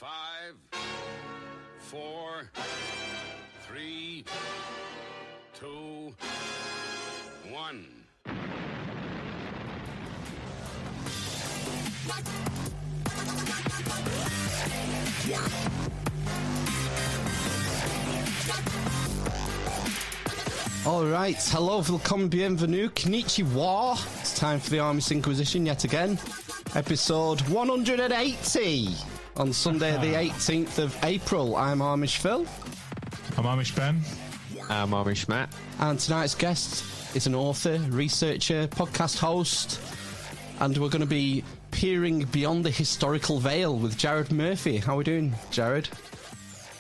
5, 4, 3, 2, 1. All right, hello, welcome, bienvenue, konnichiwa. It's time for the Amish Inquisition yet again. Episode 180 on Sunday the 18th of April. I'm Amish Phil. I'm Amish Ben. I'm Amish Matt. And tonight's guest is an author, researcher, podcast host, and we're going to be peering beyond the historical veil with Jared Murphy. How are we doing, Jared?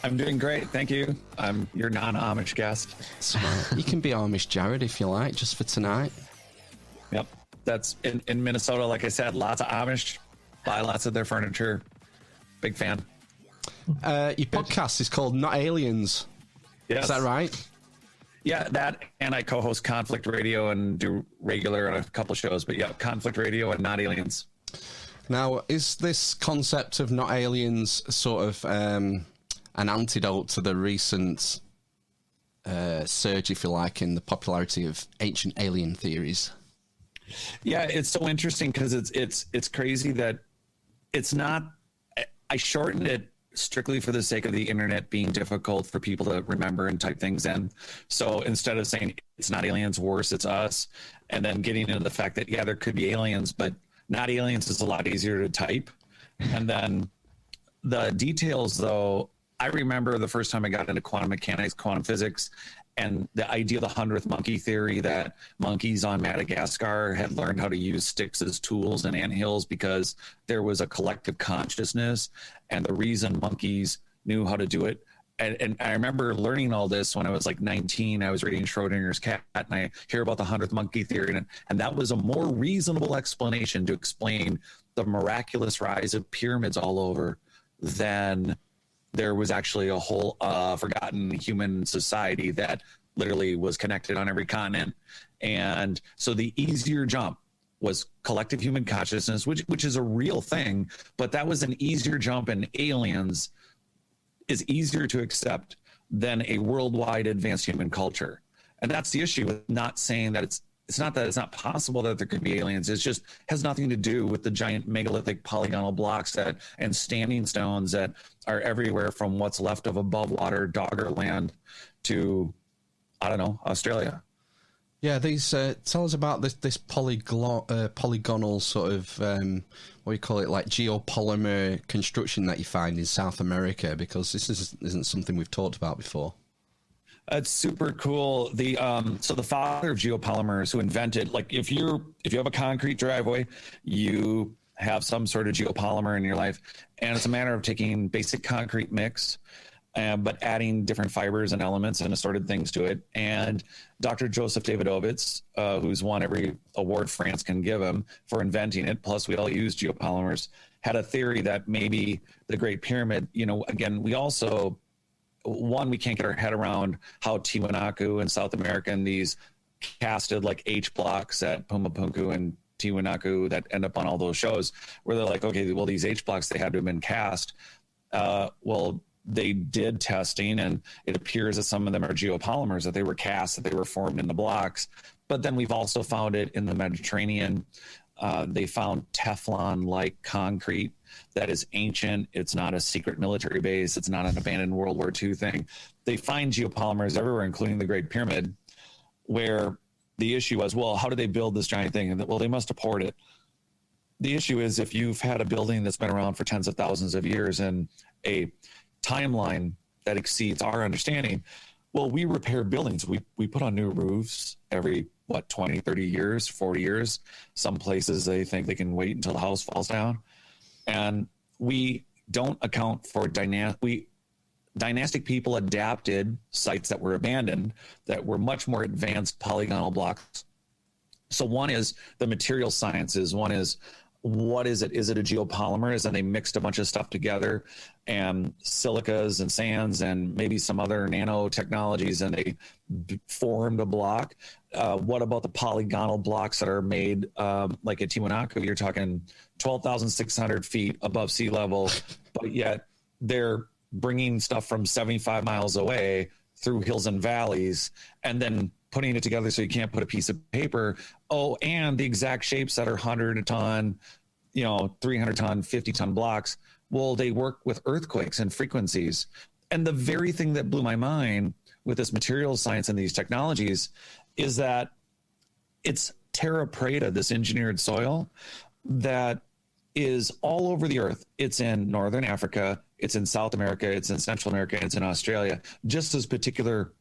I'm doing great, thank you. I'm your non-Amish guest. Smart. You can be Amish, Jared, if you like, just for tonight. Yep, that's in Minnesota. Like I said, lots of Amish, buy lots of their furniture. Big fan. Your podcast is called Not Aliens. Yes. Is that right? Yeah, that, and I co-host Conflict Radio and do regular on a couple shows. But yeah, Conflict Radio and Not Aliens. Now, is this concept of Not Aliens sort of an antidote to the recent surge, if you like, in the popularity of ancient alien theories? Yeah, it's so interesting because it's crazy that it's not. I shortened it strictly for the sake of the internet being difficult for people to remember and type things in. So instead of saying it's not aliens, worse, it's us, and then getting into the fact that yeah, there could be aliens, but not aliens is a lot easier to type. And then the details, though. I remember the first time I got into quantum mechanics, quantum physics, and the idea of the 100th monkey theory, that monkeys on Madagascar had learned how to use sticks as tools and anthills because there was a collective consciousness, and the reason monkeys knew how to do it. And I remember learning all this when I was like 19. I was reading Schrodinger's cat, and I hear about the 100th monkey theory, and that was a more reasonable explanation to explain the miraculous rise of pyramids all over than there was actually a whole forgotten human society that literally was connected on every continent. And so the easier jump was collective human consciousness, which is a real thing, but that was an easier jump, and aliens is easier to accept than a worldwide advanced human culture. And that's the issue with not saying that it's not that it's not possible that there could be aliens. It's just has nothing to do with the giant megalithic polygonal blocks and standing stones that are everywhere from what's left of above water Doggerland to, I don't know, Australia. Yeah, these tell us about this polygonal sort of what do you call it, like geopolymer construction that you find in South America, because this isn't something we've talked about before. It's super cool. So the father of geopolymers, who invented, like if you have a concrete driveway, you have some sort of geopolymer in your life, and it's a matter of taking basic concrete mix, but adding different fibers and elements and assorted things to it. And Dr. Joseph Davidovits, who's won every award France can give him for inventing it, plus we all use geopolymers, had a theory that maybe the Great Pyramid, again, we also, one, we can't get our head around how Tiwanaku in South America and these casted like H blocks at Pumapunku and Tiwanaku that end up on all those shows where they're like, okay, well, these H blocks, they had to have been cast. Well, they did testing, and it appears that some of them are geopolymers, that they were cast, that they were formed in the blocks. But then we've also found it in the Mediterranean. They found Teflon-like concrete that is ancient. It's not a secret military base. It's not an abandoned World War II thing. They find geopolymers everywhere, including the Great Pyramid, where the issue was, well, how did they build this giant thing? And well, they must have poured it. The issue is if you've had a building that's been around for tens of thousands of years and a timeline that exceeds our understanding, well, we repair buildings. We put on new roofs every, 20, 30 years, 40 years. Some places they think they can wait until the house falls down. And we don't account for dynastic people adapted sites that were abandoned that were much more advanced polygonal blocks. So one is the material sciences. One is, what is it? Is it a geopolymer? Is that they mixed a bunch of stuff together and silicas and sands and maybe some other nanotechnologies, and they formed a block? What about the polygonal blocks that are made like at Tiwanaku? You're talking 12,600 feet above sea level, but yet they're bringing stuff from 75 miles away through hills and valleys and then putting it together so you can't put a piece of paper. Oh, and the exact shapes that are 100 a ton, 300 ton, 50 ton blocks. Well, they work with earthquakes and frequencies. And the very thing that blew my mind with this materials science and these technologies is that it's Terra Preta, this engineered soil that is all over the earth. It's in Northern Africa, it's in South America, it's in Central America, it's in Australia. Just this particular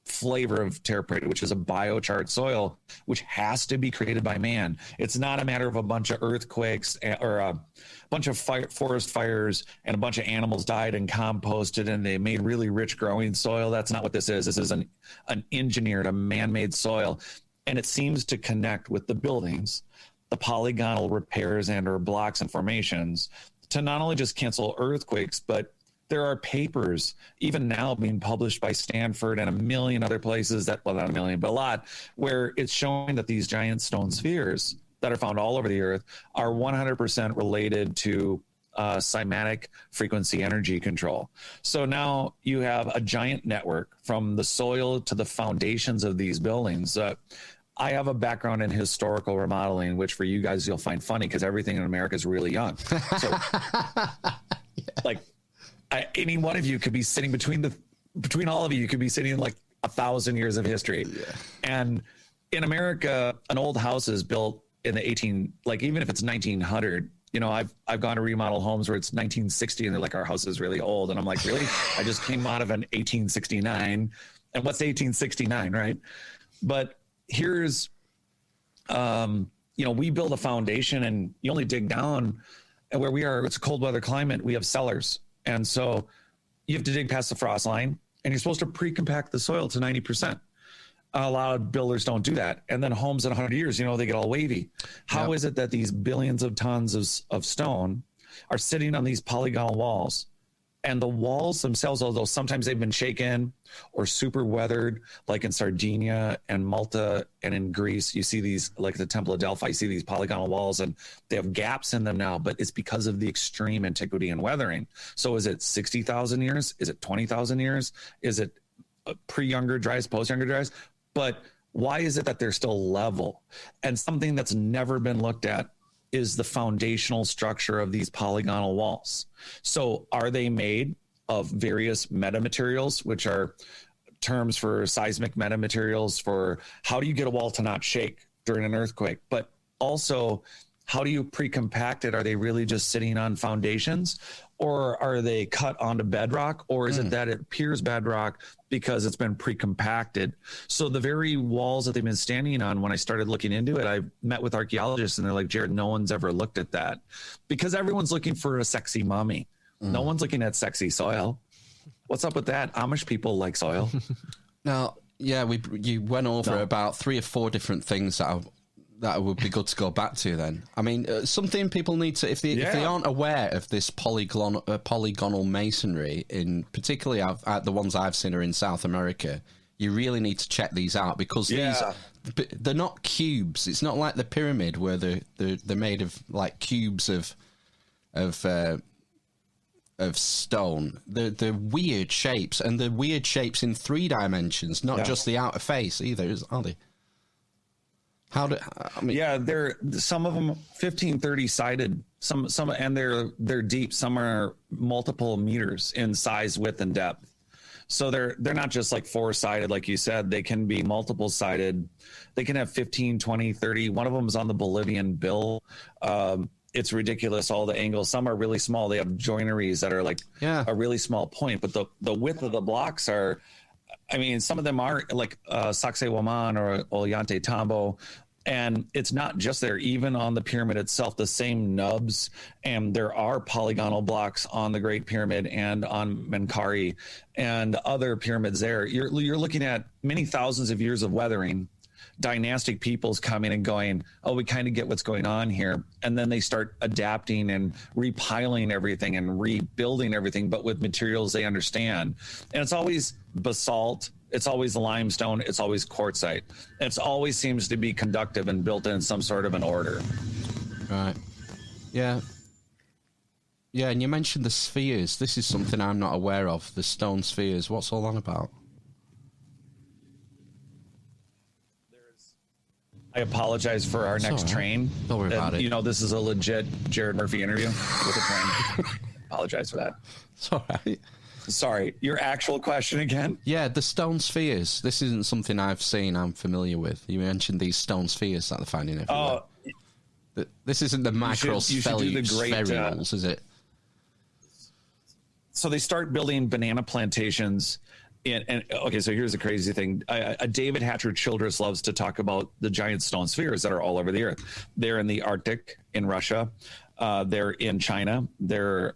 flavor of Terra Preta, which is a biochar soil, which has to be created by man. It's not a matter of a bunch of earthquakes or a bunch of forest fires and a bunch of animals died and composted and they made really rich growing soil. That's not what this is. This is an engineered, a man-made soil. And it seems to connect with the buildings, the polygonal repairs and or blocks and formations to not only just cancel earthquakes, but there are papers even now being published by Stanford and a million other places that, well, not a million, but a lot, where it's showing that these giant stone spheres that are found all over the earth are 100% related to cymatic frequency energy control. So now you have a giant network from the soil to the foundations of these buildings. I have a background in historical remodeling, which for you guys, you'll find funny because everything in America is really young. So like, any one of you could be sitting between all of you could be sitting in like 1,000 years of history. Yeah. And in America, an old house is built in the even if it's 1900, I've gone to remodel homes where it's 1960 and they're like, our house is really old. And I'm like, really? I just came out of an 1869. And what's 1869, right? But here's, we build a foundation and you only dig down, and where we are, it's a cold weather climate. We have cellars. And so you have to dig past the frost line and you're supposed to pre-compact the soil to 90%. A lot of builders don't do that. And then homes in 100 years, they get all wavy. How is it that these billions of tons of stone are sitting on these polygonal walls? And the walls themselves, although sometimes they've been shaken or super weathered, like in Sardinia and Malta and in Greece, you see these, like the Temple of Delphi, you see these polygonal walls and they have gaps in them now, but it's because of the extreme antiquity and weathering. So is it 60,000 years? Is it 20,000 years? Is it pre-Younger Dryas, post-Younger Dryas? But why is it that they're still level? And something that's never been looked at is the foundational structure of these polygonal walls. So are they made of various metamaterials, which are terms for seismic metamaterials for how do you get a wall to not shake during an earthquake? But also, how do you pre-compact it? Are they really just sitting on foundations, or are they cut onto bedrock? Or is it that it appears bedrock because it's been pre-compacted? So the very walls that they've been standing on, when I started looking into it, I met with archaeologists and they're like, Jared, no one's ever looked at that because everyone's looking for a sexy mummy. No one's looking at sexy soil. What's up with that? Amish people like soil. Now, yeah, you went over about 3 or 4 different things that would be good to go back to then. I mean, something people need to, if they aren't aware of this polygonal masonry, in particularly the ones I've seen are in South America, you really need to check these out because they're not cubes. It's not like the pyramid where they're made of like cubes of stone. They're weird shapes, and they're weird shapes in 3 dimensions, not just the outer face either, are they? They're some of them 15, 30 sided, some, and they're deep. Some are multiple meters in size, width, and depth. So they're not just like 4-sided, like you said. They can be multiple sided. They can have 15, 20, 30. One of them is on the Bolivian bill. It's ridiculous, all the angles. Some are really small. They have joineries that are like a really small point, but the width of the blocks are, I mean, some of them are like Saqsaywaman or Ollantaytambo, and it's not just there. Even on the pyramid itself, the same nubs, and there are polygonal blocks on the Great Pyramid and on Menkaure and other pyramids there. You're looking at many thousands of years of weathering, dynastic peoples coming and going, oh, we kind of get what's going on here. And then they start adapting and repiling everything and rebuilding everything, but with materials they understand. And it's always basalt, it's always limestone, it's always quartzite. It always seems to be conductive and built in some sort of an order. Right. Yeah. Yeah, and you mentioned the spheres. This is something I'm not aware of, the stone spheres. What's all that about? I apologize for our next train. Don't worry about it. You know, this is a legit Jared Murphy interview with a train. Apologize for that. It's all right. Sorry, your actual question again? Yeah, the stone spheres. This isn't something I've seen, I'm familiar with. You mentioned these stone spheres that they're finding everywhere. This isn't the spherules, is it? So they start building banana plantations. Okay, so here's the crazy thing. David Hatcher Childress loves to talk about the giant stone spheres that are all over the earth. They're in the Arctic, in Russia. They're in China. They're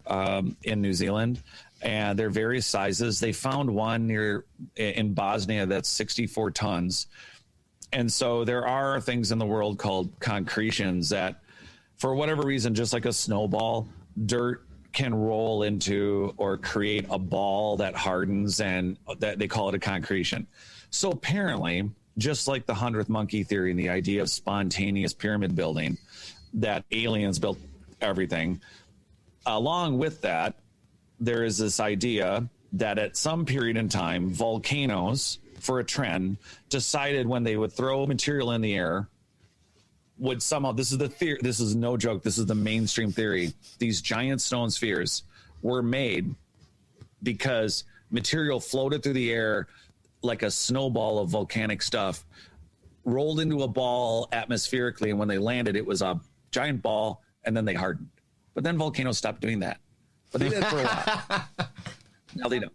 in New Zealand. And they're various sizes. They found one in Bosnia that's 64 tons. And so there are things in the world called concretions that, for whatever reason, just like a snowball, dirt can roll into or create a ball that hardens, and that they call it a concretion. So apparently, just like the 100th monkey theory and the idea of spontaneous pyramid building, that aliens built everything, along with that, there is this idea that at some period in time, volcanoes, for a trend, decided when they would throw material in the air, would somehow, this is the theory, this is no joke, this is the mainstream theory, these giant stone spheres were made because material floated through the air like a snowball of volcanic stuff, rolled into a ball atmospherically, and when they landed, it was a giant ball, and then they hardened. But then volcanoes stopped doing that. But they did for a while. Now they don't.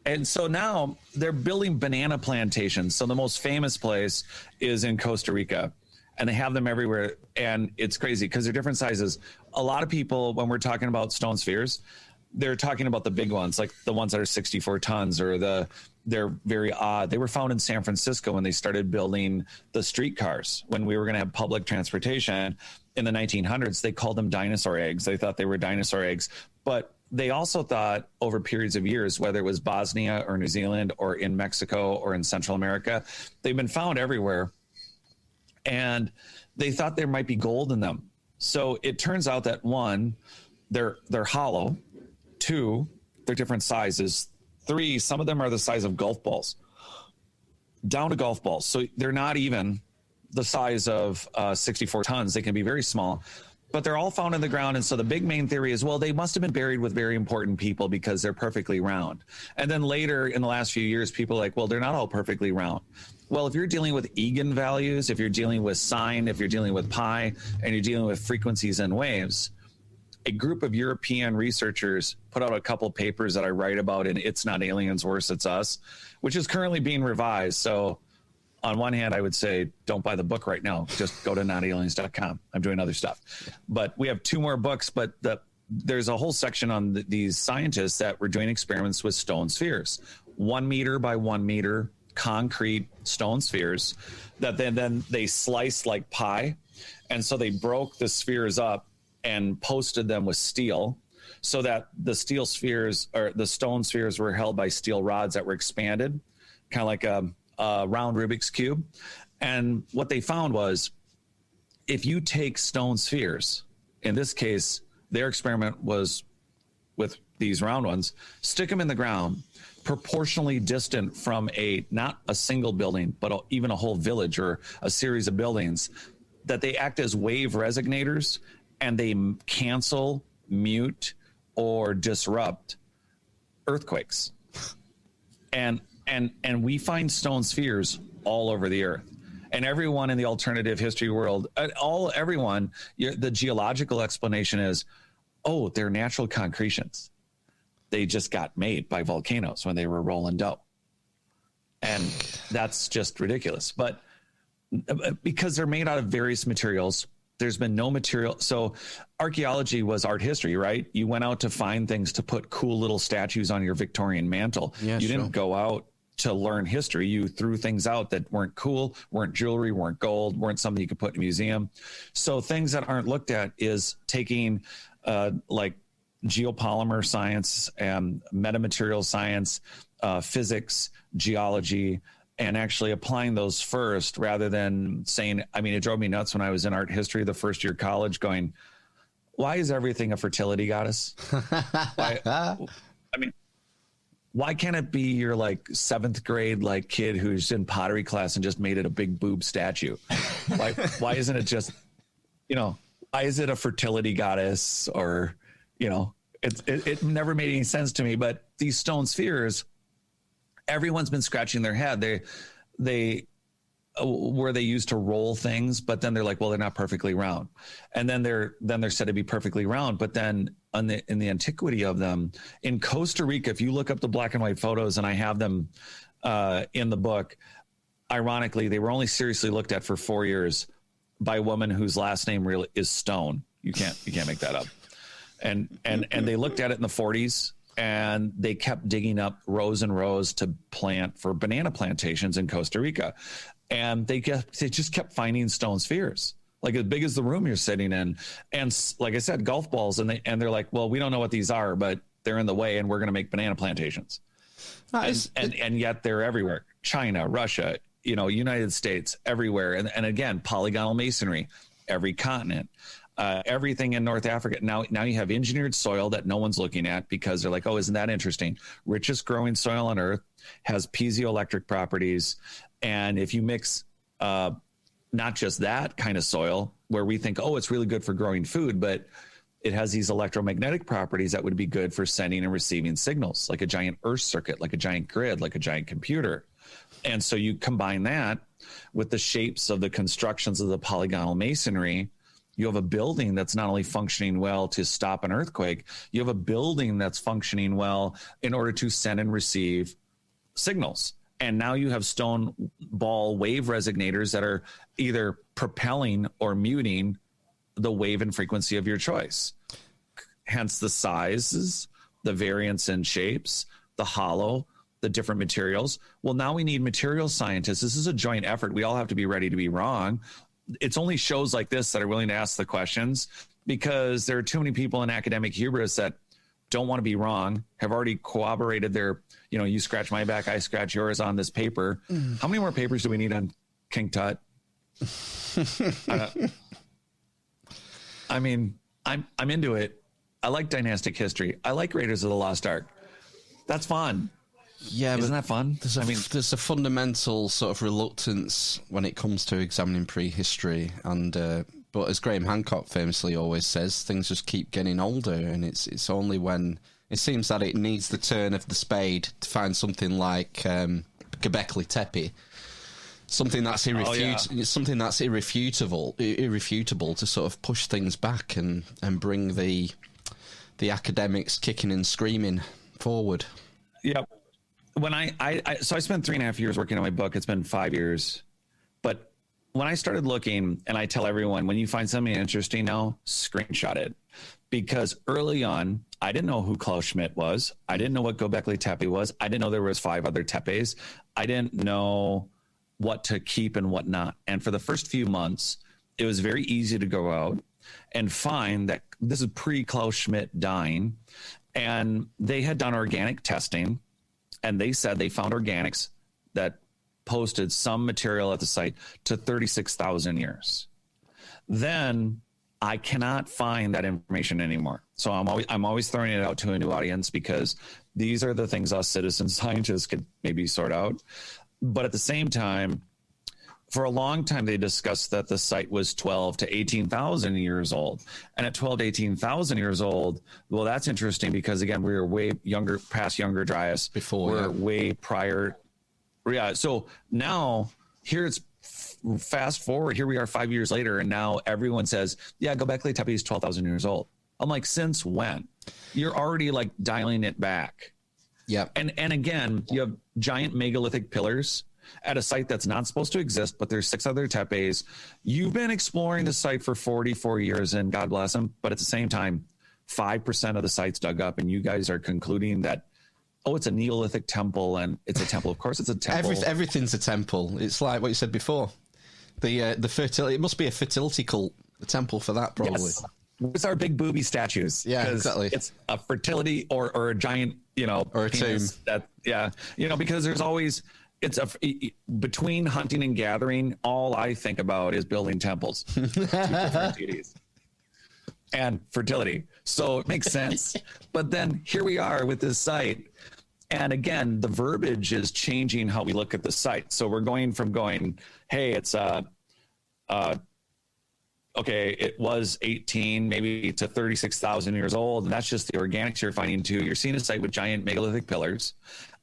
And so now they're building banana plantations. So the most famous place is in Costa Rica, and they have them everywhere. And it's crazy because they're different sizes. A lot of people, when we're talking about stone spheres, they're talking about the big ones, like the ones that are 64 tons, or they're very odd. They were found in San Francisco when they started building the streetcars. When we were going to have public transportation in the 1900s, they called them dinosaur eggs. They thought they were dinosaur eggs. But they also thought over periods of years, whether it was Bosnia or New Zealand or in Mexico or in Central America, they've been found everywhere. And they thought there might be gold in them. So it turns out that one, they're hollow. Two, they're different sizes. Three, some of them are the size of golf balls, down to golf balls. So they're not even the size of 64 tons. They can be very small, but they're all found in the ground. And so the big main theory is, well, they must have been buried with very important people because they're perfectly round. And then later in the last few years, people are like, well, they're not all perfectly round. Well, if you're dealing with eigenvalues, if you're dealing with sine, if you're dealing with pi, and you're dealing with frequencies and waves, a group of European researchers put out a couple papers that I write about in It's Not Aliens, Worse, It's Us, which is currently being revised. So on one hand, I would say, don't buy the book right now. Just go to notaliens.com. I'm doing other stuff. But we have two more books, but there's a whole section on these scientists that were doing experiments with stone spheres, 1 meter by 1 meter concrete stone spheres that then they sliced like pie. And so they broke the spheres up and posted them with steel so that the steel spheres, or the stone spheres, were held by steel rods that were expanded, kind of like a round Rubik's Cube. And what they found was, if you take stone spheres, in this case, their experiment was with these round ones, stick them in the ground, proportionally distant from not a single building, but even a whole village or a series of buildings, that they act as wave resonators, and they cancel, mute, or disrupt earthquakes. And we find stone spheres all over the earth. And everyone in the alternative history world, the geological explanation is, oh, they're natural concretions. They just got made by volcanoes when they were rolling dough. And that's just ridiculous. But because they're made out of various materials, there's been no material. So archaeology was art history, right? You went out to find things to put cool little statues on your Victorian mantle. Yeah, you didn't go out to learn history. You threw things out that weren't cool, weren't jewelry, weren't gold, weren't something you could put in a museum. So things that aren't looked at is taking like geopolymer science and metamaterial science, physics, geology, and actually applying those first rather than saying, I mean, it drove me nuts when I was in art history the first year of college going, why is everything a fertility goddess? Why can't it be your like 7th grade like kid who's in pottery class and just made it a big boob statue? Why isn't it just, why is it a fertility goddess? Or, it never made any sense to me. But these stone spheres, everyone's been scratching their head. They where they used to roll things, but then they're like, well, they're not perfectly round. And then they're said to be perfectly round. But then in the antiquity of them in Costa Rica, if you look up the black and white photos, and I have them in the book, ironically, they were only seriously looked at for 4 years by a woman whose last name really is Stone. You can't make that up. And they looked at it in the 40s, and they kept digging up rows and rows to plant for banana plantations in Costa Rica. And they just kept finding stone spheres, like as big as the room you're sitting in. And like I said, golf balls. And they're like, well, we don't know what these are, but they're in the way, and we're going to make banana plantations. And yet they're everywhere. China, Russia, United States, everywhere. And again, polygonal masonry, every continent, everything in North Africa. Now you have engineered soil that no one's looking at because they're like, oh, isn't that interesting? Richest growing soil on earth, has piezoelectric properties. And if you mix not just that kind of soil where we think, oh, it's really good for growing food, but it has these electromagnetic properties that would be good for sending and receiving signals, like a giant earth circuit, like a giant grid, like a giant computer. And so you combine that with the shapes of the constructions of the polygonal masonry, you have a building that's not only functioning well to stop an earthquake, you have a building that's functioning well in order to send and receive signals. And now you have stone ball wave resonators that are either propelling or muting the wave and frequency of your choice. Hence the sizes, the variance in shapes, the hollow, the different materials. Well, now we need material scientists. This is a joint effort. We all have to be ready to be wrong. It's only shows like this that are willing to ask the questions, because there are too many people in academic hubris that don't want to be wrong, have already corroborated their, you scratch my back, I scratch yours on this paper. How many more papers do we need on King Tut? I'm into it. I like dynastic history. I like Raiders of the Lost Ark. That's fun. Yeah, isn't that fun? There's a fundamental sort of reluctance when it comes to examining prehistory, and but as Graham Hancock famously always says, things just keep getting older, and it's only when it seems that it needs the turn of the spade to find something like Gobekli Tepe, something that's something that's irrefutable to sort of push things back and bring the academics kicking and screaming forward. Yep. When I spent 3.5 years working on my book. It's been 5 years, but when I started looking, and I tell everyone, when you find something interesting now, screenshot it, because early on, I didn't know who Klaus Schmidt was. I didn't know what Gobekli Tepe was. I didn't know there was 5 other tepes. I didn't know what to keep and what not. And for the first few months, it was very easy to go out and find that this is pre-Klaus Schmidt dying, and they had done organic testing, and they said they found organics that posted some material at the site to 36,000 years. Then I cannot find that information anymore. So I'm always throwing it out to a new audience, because these are the things us citizen scientists could maybe sort out. But at the same time, for a long time, they discussed that the site was 12 to 18,000 years old. And at 12 to 18,000 years old, well, that's interesting, because again, we were way younger, past Younger Dryas. Before, we're way prior. Yeah. So now here it's fast forward. Here we are 5 years later, and now everyone says, yeah, Gobekli Tepe is 12,000 years old. I'm like, since when? You're already like dialing it back. Yeah. And again, you have giant megalithic pillars at a site that's not supposed to exist, but there's 6 other tepes. You've been exploring the site for 44 years, and God bless them. But at the same time, 5% of the site's dug up, and you guys are concluding that, oh, it's a Neolithic temple, and it's a temple. Of course, it's a temple. Everything's a temple. It's like what you said before. The fertility. It must be a fertility cult. A temple for that, probably. Yes. It's our big booby statues. Yeah, exactly. It's a fertility or a giant, or a tomb. Because there's always. Between hunting and gathering, all I think about is building temples. 2 different deities. and fertility. So it makes sense. But then here we are with this site. And again, the verbiage is changing how we look at the site. So we're going from hey, it's okay, it was 18, maybe to 36,000 years old. And that's just the organics you're finding too. You're seeing a site with giant megalithic pillars.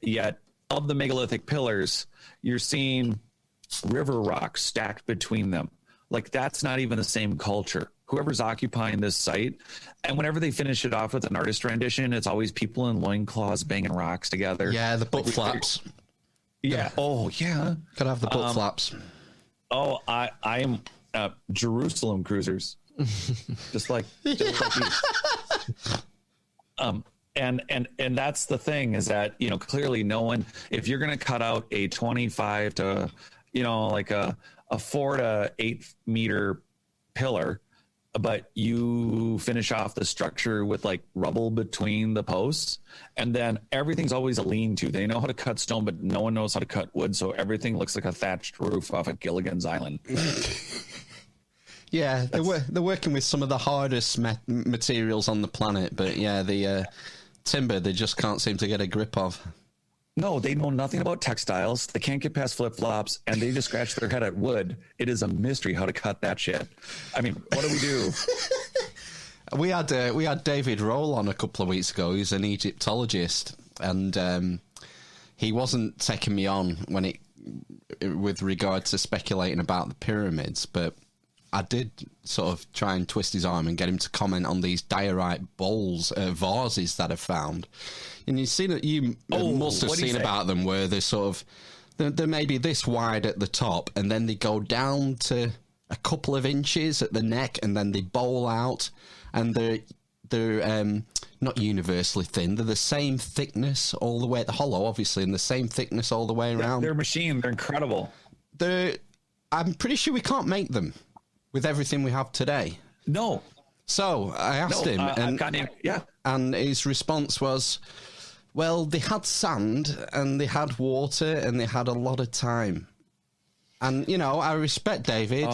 Yet of the megalithic pillars, you're seeing river rocks stacked between them. Like that's not even the same culture. Whoever's occupying this site, and whenever they finish it off with an artist rendition, it's always people in loincloths banging rocks together. Yeah, the butt flaps. Yeah. Oh, yeah. Gotta have the butt flaps. Oh, I am Jerusalem cruisers, just like these. And that's the thing is that clearly no one. If you're going to cut out a 25 to like a 4 to 8 meter pillar, but you finish off the structure with like rubble between the posts, and then everything's always a lean-to. They know how to cut stone, but no one knows how to cut wood, so everything looks like a thatched roof off of Gilligan's Island. Yeah, they're working with some of the hardest materials on the planet, but yeah, the timber they just can't seem to get a grip of. No, they know nothing about textiles. They can't get past flip-flops, and they just scratch their head at wood. It is a mystery how to cut that shit. I mean, what do we do? We had David Roll on a couple of weeks ago. He's an Egyptologist, and he wasn't taking me on with regard to speculating about the pyramids, but I did sort of try and twist his arm and get him to comment on these diorite bowls, vases that are found. And you must have seen about them where they're sort of, they're maybe this wide at the top, and then they go down to a couple of inches at the neck, and then they bowl out, and they're not universally thin. They're the same thickness all the way, the hollow obviously, and the same thickness all the way around. They're machine. They're incredible. I'm pretty sure we can't make them with everything we have today. No. So I asked him, and his response was, well, they had sand and they had water and they had a lot of time. And, I respect David.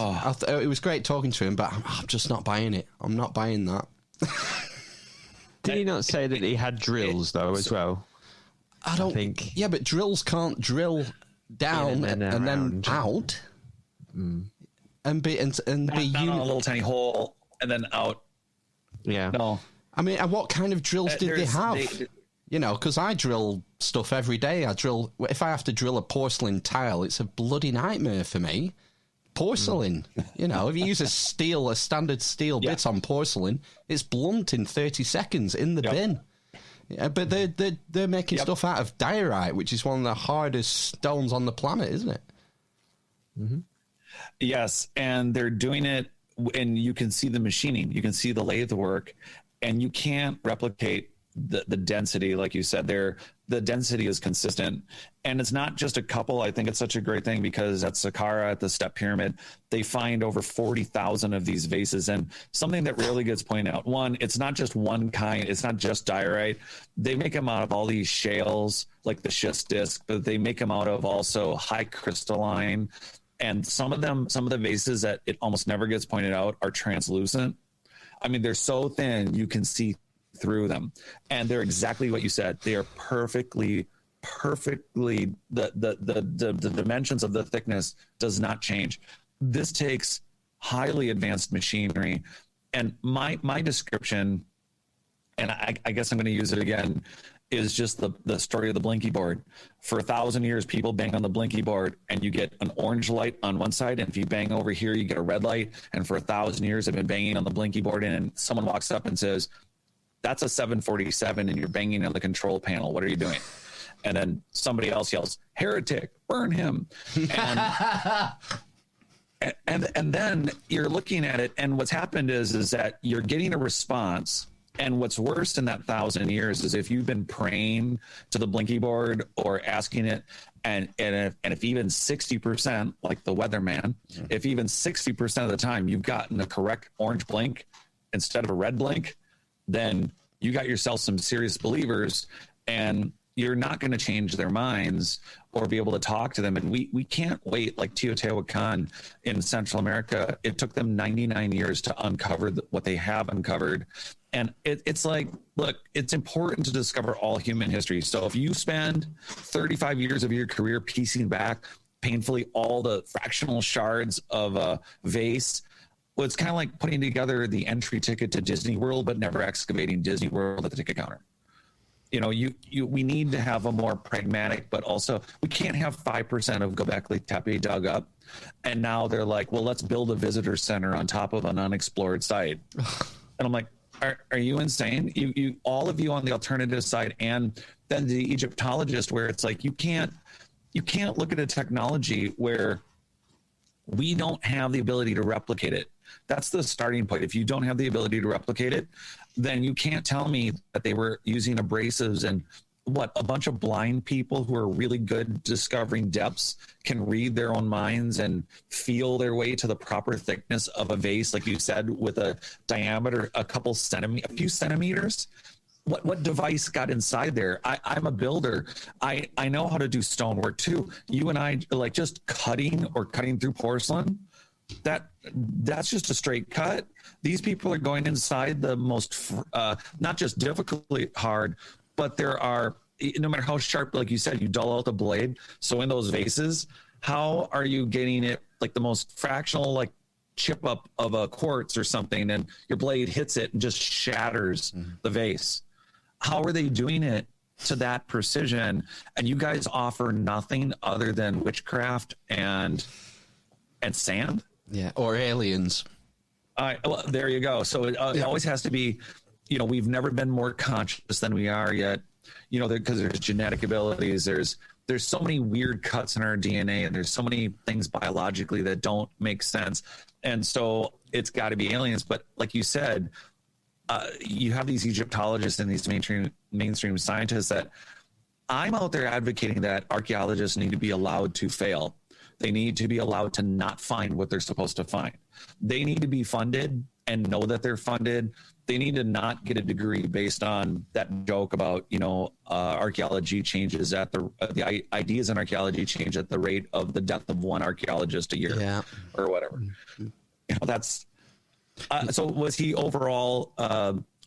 It was great talking to him, but I'm just not buying it. I'm not buying that. Did he not say that he had drills, though, as well? I think. Yeah, but drills can't drill down and then out. Mm. And be not a little tiny hole and then out. Yeah. No. I mean, and what kind of drills did they have? Because I drill stuff every day. If I have to drill a porcelain tile, it's a bloody nightmare for me. Porcelain, if you use a standard steel bit on porcelain, it's blunt in 30 seconds in the bin. Yeah, but they're making stuff out of diorite, which is one of the hardest stones on the planet, isn't it? Mm-hmm. Yes, and they're doing it, and you can see the machining, you can see the lathe work, and you can't replicate the density, like you said there. The density is consistent, and it's not just a couple. I think it's such a great thing because at Saqqara, at the Step Pyramid, they find over 40,000 of these vases. And something that rarely gets pointed out, one, it's not just one kind, it's not just diorite. They make them out of all these shales, like the schist disc, but they make them out of also high crystalline. And some of the vases that it almost never gets pointed out are translucent. I mean, they're so thin you can see through them, and they're exactly what you said. They are perfectly the dimensions of the thickness does not change. This takes highly advanced machinery, and my description, and I guess I'm going to use it again, is just the story of the blinky board. For 1,000 years, people bang on the blinky board and you get an orange light on one side, and if you bang over here, you get a red light. And for 1,000 years, I've been banging on the blinky board, and someone walks up and says, that's a 747 and you're banging on the control panel. What are you doing? And then somebody else yells, heretic, burn him. And then you're looking at it, and what's happened is that you're getting a response. And what's worse in that 1,000 years is if you've been praying to the blinky board or asking it, and if even 60%, like the weatherman, if even 60% of the time you've gotten the correct orange blink instead of a red blink, then you got yourself some serious believers. And you're not going to change their minds or be able to talk to them. And we can't wait. Like Teotihuacan in Central America, it took them 99 years to uncover what they have uncovered. And it's like, look, it's important to discover all human history. So if you spend 35 years of your career piecing back painfully all the fractional shards of a vase, well, it's kind of like putting together the entry ticket to Disney World, but never excavating Disney World at the ticket counter. You know, we need to have a more pragmatic, but also we can't have 5% of Gobekli Tepe dug up. And now they're like, well, let's build a visitor center on top of an unexplored site. And I'm like, are you insane? You all of you on the alternative side, and then the Egyptologist, where it's like, you can't look at a technology where we don't have the ability to replicate it. That's the starting point. If you don't have the ability to replicate it, then you can't tell me that they were using abrasives and a bunch of blind people who are really good discovering depths can read their own minds and feel their way to the proper thickness of a vase, like you said, with a diameter a few centimeters. What device got inside there? I'm a builder. I know how to do stonework too. You and I, like, just cutting through porcelain, that's just a straight cut. These people are going inside the most not just difficultly hard, but there are, no matter how sharp, like you said, you dull out the blade. So in those vases, how are you getting it like the most fractional, like chip up of a quartz or something, and your blade hits it and just shatters the vase? How are they doing it to that precision? And you guys offer nothing other than witchcraft and sand? Yeah, or aliens. Well, there you go. So it always has to be, you know, we've never been more conscious than we are yet, you know, because there's genetic abilities. There's so many weird cuts in our DNA, and there's so many things biologically that don't make sense. And so it's got to be aliens. But like you said, you have these Egyptologists and these mainstream scientists that I'm out there advocating that archaeologists need to be allowed to fail. They need to be allowed to not find what they're supposed to find. They need to be funded and know that they're funded. They need to not get a degree based on that joke about, you know, archaeology changes at the ideas in archaeology change at the rate of the death of one archaeologist a year, or whatever. You know, that's so. Was he overall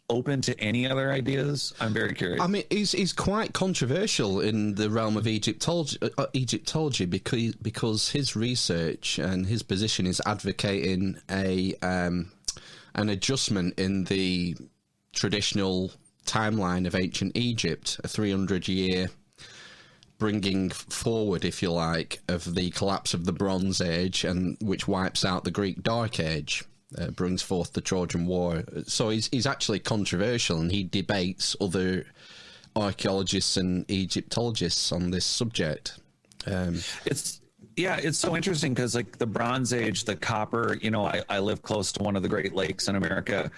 open to any other ideas? I'm very curious. I mean, he's quite controversial in the realm of Egyptology because his research and his position is advocating an adjustment in the traditional timeline of ancient Egypt, a 300-year bringing forward, if you like, of the collapse of the Bronze Age, and which wipes out the Greek Dark Age. Brings forth the Trojan War. So he's actually controversial, and he debates other archaeologists and Egyptologists on this subject. It's so interesting because, like, the Bronze Age, the copper, you know, I live close to one of the Great Lakes in America.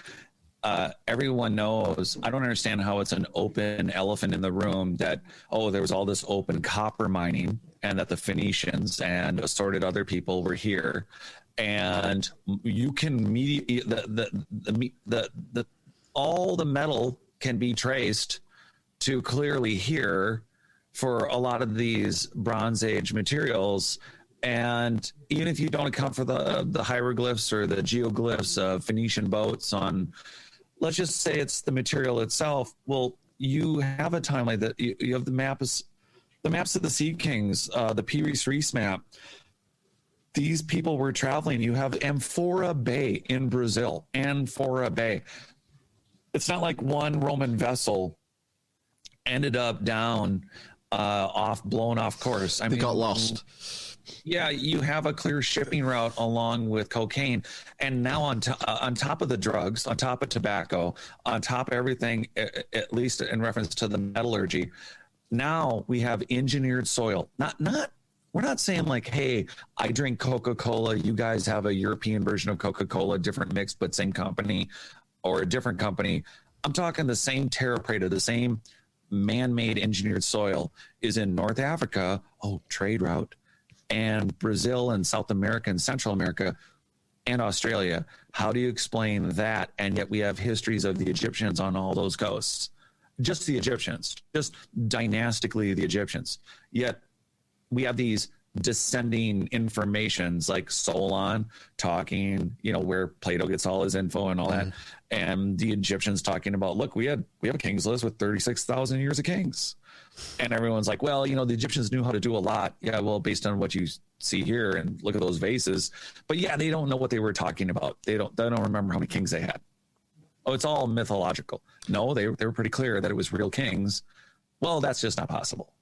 Everyone knows. I don't understand how it's an open elephant in the room that, there was all this open copper mining, and that the Phoenicians and assorted other people were here. And you can all the metal can be traced to clearly here for a lot of these Bronze Age materials. And even if you don't account for the hieroglyphs or the geoglyphs of Phoenician boats on, let's just say it's the material itself. Well, you have a timeline that you have the maps of the Sea Kings, the Piri-Reis map. These people were traveling. You have Amphora Bay in Brazil. Amphora Bay. It's not like one Roman vessel ended up down, blown off course. They got lost. Yeah, you have a clear shipping route along with cocaine. And now on top of the drugs, on top of tobacco, on top of everything, at least in reference to the metallurgy, now we have engineered soil. We're not saying like, hey, I drink Coca-Cola, you guys have a European version of Coca-Cola, different mix, but same company or a different company. I'm talking the same Terra Preta, the same man-made engineered soil is in North Africa, trade route, and Brazil and South America and Central America and Australia. How do you explain that? And yet we have histories of the Egyptians on all those coasts. just the Egyptians, just dynastically the Egyptians. Yet we have these descending informations like Solon talking, where Plato gets all his info and all that, and the Egyptians talking about, look, we have a king's list with 36,000 years of kings, and everyone's like, well, the Egyptians knew how to do a lot. Yeah, well, based on what you see here and look at those vases, but yeah, they don't know what they were talking about. They don't remember how many kings they had. Oh, it's all mythological. No, they were pretty clear that it was real kings. Well, that's just not possible.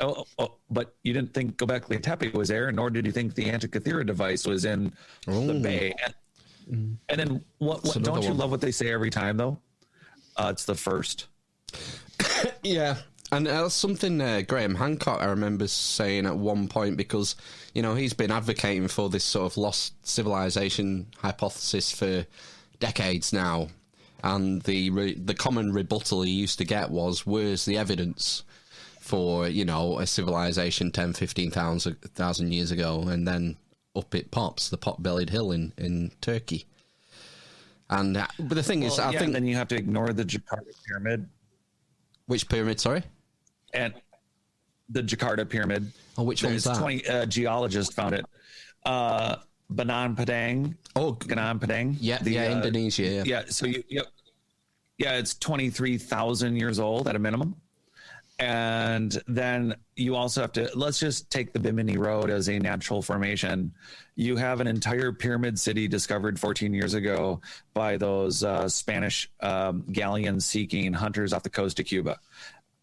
Oh, but you didn't think Gobekli and Tepi was there, nor did you think the Antikythera device was in the bay. And then what don't you love what they say every time, though? It's the first. Yeah. And something Graham Hancock, I remember saying at one point, because, he's been advocating for this sort of lost civilization hypothesis for decades now. And the common rebuttal he used to get was, where's the evidence for, a civilization 10, 15,000 years ago, and then up it pops, the pot-bellied hill in Turkey. And but the thing is, I think then you have to ignore the Jakarta pyramid. Which pyramid? Sorry, and the Jakarta pyramid. Oh, which one's that? 20 geologists found it. Padang. Oh, Padang. Yeah, Indonesia. Yeah. So it's 23,000 years old at a minimum. And then you also have to, let's just take the Bimini Road as a natural formation. You have an entire pyramid city discovered 14 years ago by those Spanish galleon-seeking hunters off the coast of Cuba.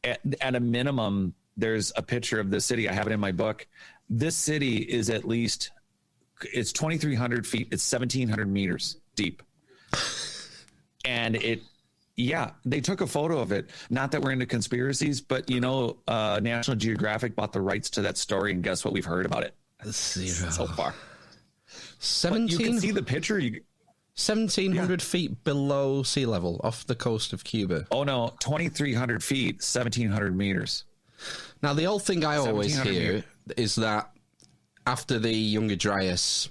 At a minimum, there's a picture of the city. I have it in my book. This city is at least, it's 2,300 feet. It's 1,700 meters deep. And they took a photo of it. Not that we're into conspiracies, but National Geographic bought the rights to that story, and guess what? We've heard about it. Zero. So far. 17. You can see the picture. 1,700 feet below sea level off the coast of Cuba. Oh no, 2,300 feet, 1,700 meters. Now the old thing I always hear is that after the Younger Dryas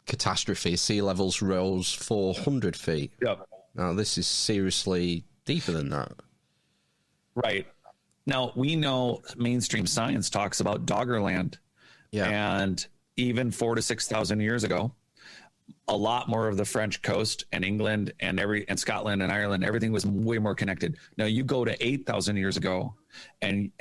catastrophe, sea levels rose 400 feet. Yep. Now, this is seriously deeper than that. Right. Now, we know mainstream science talks about Doggerland. Yeah. And even 4,000 to 6,000 years ago, a lot more of the French coast and England and Scotland and Ireland, everything was way more connected. Now, you go to 8,000 years ago, and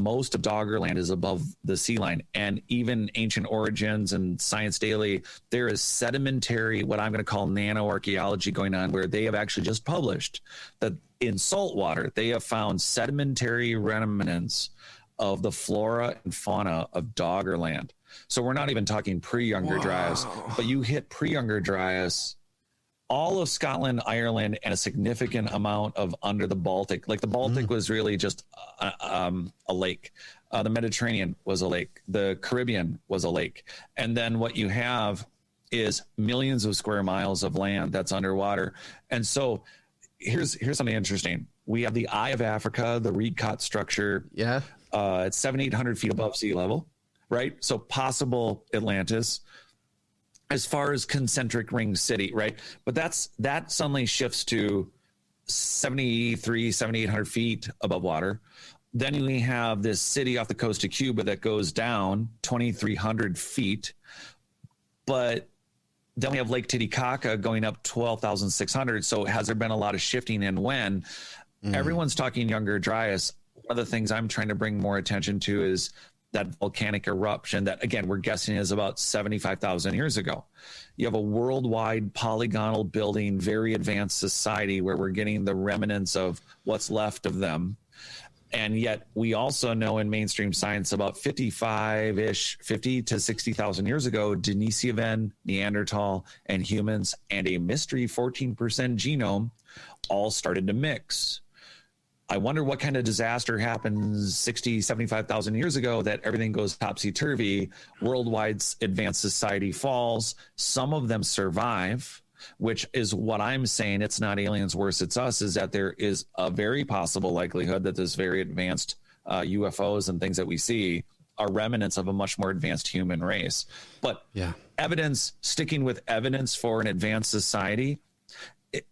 most of Doggerland is above the sea line. And even Ancient Origins and Science Daily, there is sedimentary, what I'm going to call nanoarchaeology going on, where they have actually just published that in salt water, they have found sedimentary remnants of the flora and fauna of Doggerland. So we're not even talking pre-Younger Dryas, but you hit pre-Younger Dryas, all of Scotland, Ireland, and a significant amount of under the Baltic. Like the Baltic was really just a lake. The Mediterranean was a lake. The Caribbean was a lake. And then what you have is millions of square miles of land that's underwater. And so here's something interesting. We have the Eye of Africa, the Richat structure. Yeah. It's 700-800 feet above sea level, right? So possible Atlantis. As far as concentric ring city, right? But that suddenly shifts to 7,800 feet above water. Then we have this city off the coast of Cuba that goes down 2,300 feet. But then we have Lake Titicaca going up 12,600. So has there been a lot of shifting and when? Everyone's talking Younger Dryas. One of the things I'm trying to bring more attention to is that volcanic eruption that, again, we're guessing is about 75,000 years ago. You have a worldwide polygonal building, very advanced society where we're getting the remnants of what's left of them. And yet we also know in mainstream science about 50 to 60,000 years ago, Denisovan, Neanderthal, and humans, and a mystery 14% genome all started to mix. I wonder what kind of disaster happens 60, 75,000 years ago that everything goes topsy-turvy, worldwide advanced society falls. Some of them survive, which is what I'm saying. It's not aliens worse, it's us, is that there is a very possible likelihood that this very advanced UFOs and things that we see are remnants of a much more advanced human race. But sticking with evidence for an advanced society,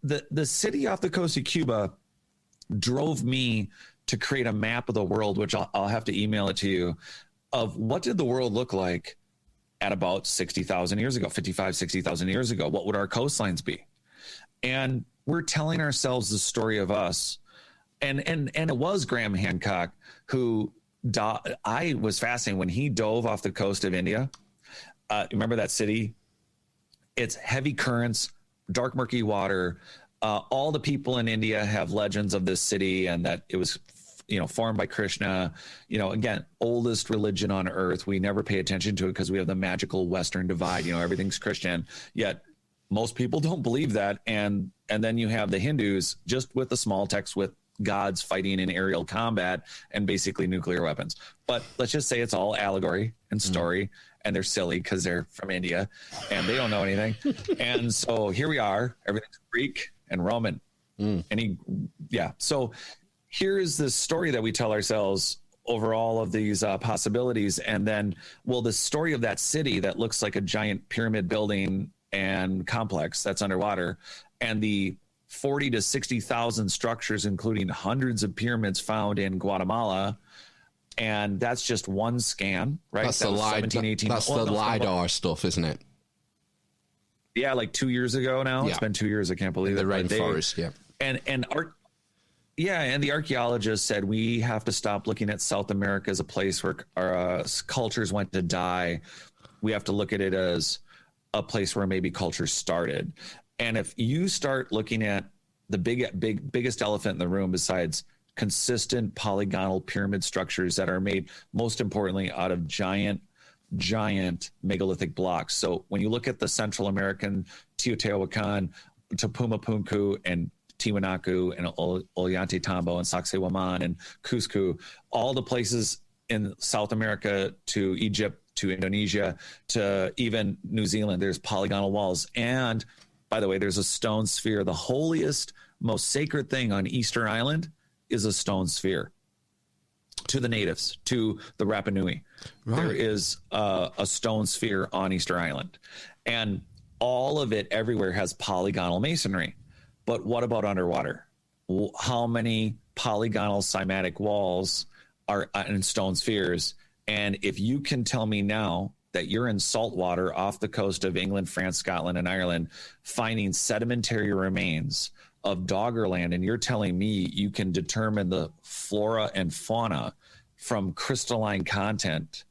the city off the coast of Cuba drove me to create a map of the world, which I'll have to email it to you, of what did the world look like at about 60,000 years ago, 55, 60,000 years ago? What would our coastlines be? And we're telling ourselves the story of us. And it was Graham Hancock who I was fascinated when he dove off the coast of India. Remember that city? It's heavy currents, dark, murky water. All the people in India have legends of this city and that it was, formed by Krishna. Again, oldest religion on earth. We never pay attention to it because we have the magical Western divide. Everything's Christian. Yet most people don't believe that. And then you have the Hindus just with the small text with gods fighting in aerial combat and basically nuclear weapons. But let's just say it's all allegory and story, and they're silly because they're from India and they don't know anything. And so here we are, everything's Greek and Roman. So here's the story that we tell ourselves over all of these possibilities. And then, the story of that city that looks like a giant pyramid building and complex that's underwater, and the 40 to 60,000 structures, including hundreds of pyramids found in Guatemala. And that's just one scan, right? That's the LiDAR stuff, isn't it? Yeah, like 2 years ago now. Yeah. It's been 2 years. I can't believe it. The rainforest, yeah. And the archaeologists said we have to stop looking at South America as a place where our cultures went to die. We have to look at it as a place where maybe culture started. And if you start looking at the biggest elephant in the room, besides consistent polygonal pyramid structures that are made, most importantly, out of giant megalithic blocks. So when you look at the Central American Teotihuacan, Tupumapunku, and Tiwanaku, and Ollantaytambo, and Saqsaywaman, and Cusco, all the places in South America to Egypt, to Indonesia, to even New Zealand, there's polygonal walls. And by the way, there's a stone sphere. The holiest, most sacred thing on Easter Island is a stone sphere to the natives, to the Rapa Nui. Right. There is a stone sphere on Easter Island. And all of it everywhere has polygonal masonry. But what about underwater? How many polygonal cymatic walls are in stone spheres? And if you can tell me now that you're in salt water off the coast of England, France, Scotland, and Ireland, finding sedimentary remains of Doggerland, and you're telling me you can determine the flora and fauna from crystalline content,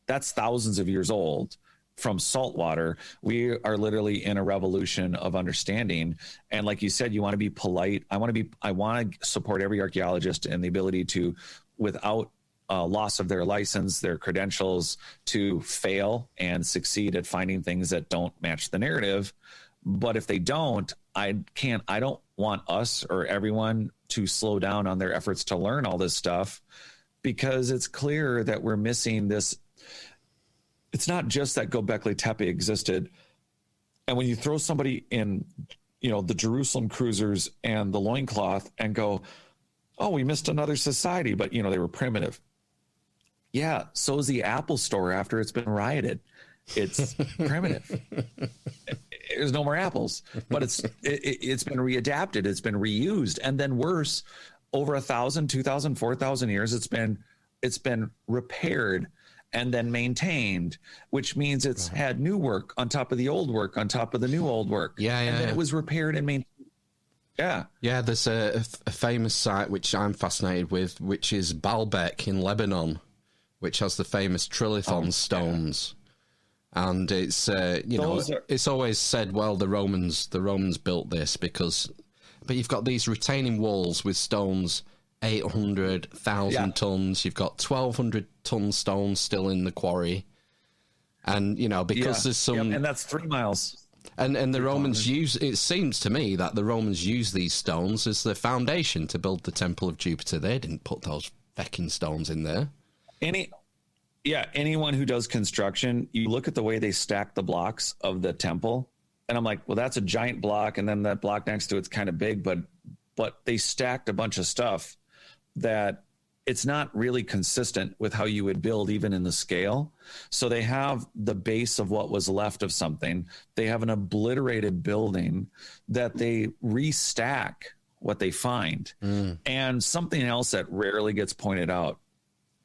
that's thousands of years old from salt water. We are literally in a revolution of understanding. And like you said, you want to be polite. I want to support every archaeologist in the ability to, without loss of their license, their credentials, to fail and succeed at finding things that don't match the narrative. But if they don't, I don't want us or everyone to slow down on their efforts to learn all this stuff, because it's clear that we're missing this. It's not just that Gobekli Tepe existed. And when you throw somebody in, the Jerusalem cruisers and the loincloth and go, oh, we missed another society, but they were primitive. Yeah, so is the Apple Store after it's been rioted. It's primitive. There's no more apples, but it's been readapted. It's been reused. And then worse, over 1,000, 2,000, 4,000 years, it's been repaired and then maintained, which means it's had new work on top of the old work, on top of the new old work. And then it was repaired and maintained. Yeah, there's a famous site which I'm fascinated with, which is Baalbek in Lebanon, which has the famous Trilithon stones. And it's it's always said, well, the Romans built this but you've got these retaining walls with stones 800,000 tons. You've got 1,200 ton stones still in the quarry, and because there's some, and that's 3 miles. And the Romans it seems to me that the Romans used these stones as the foundation to build the Temple of Jupiter. They didn't put those fecking stones in there. Anyone who does construction, you look at the way they stack the blocks of the temple, and I'm like, well, that's a giant block, and then that block next to it's kind of big, but they stacked a bunch of stuff that it's not really consistent with how you would build even in the scale. So they have the base of what was left of something. They have an obliterated building that they restack what they find. And something else that rarely gets pointed out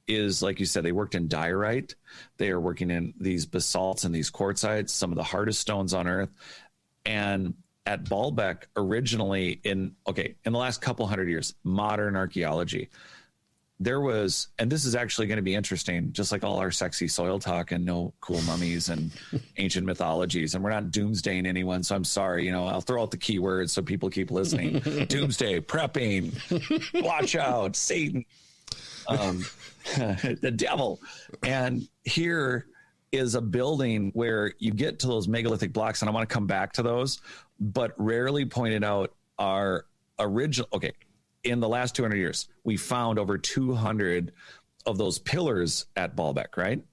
is, like you said, they worked in diorite. They are working in these basalts and these quartzites, some of the hardest stones on earth. And at Baalbek, originally in the last couple hundred years, modern archaeology, there was, and this is actually going to be interesting, just like all our sexy soil talk and no cool mummies and ancient mythologies. And we're not doomsdaying anyone. So I'm sorry, I'll throw out the keywords so people keep listening. Doomsday, prepping, watch out, Satan, the devil. And here is a building where you get to those megalithic blocks. And I want to come back to those, but rarely pointed out are original. Okay. In the last 200 years, we found over 200 of those pillars at Baalbek, right?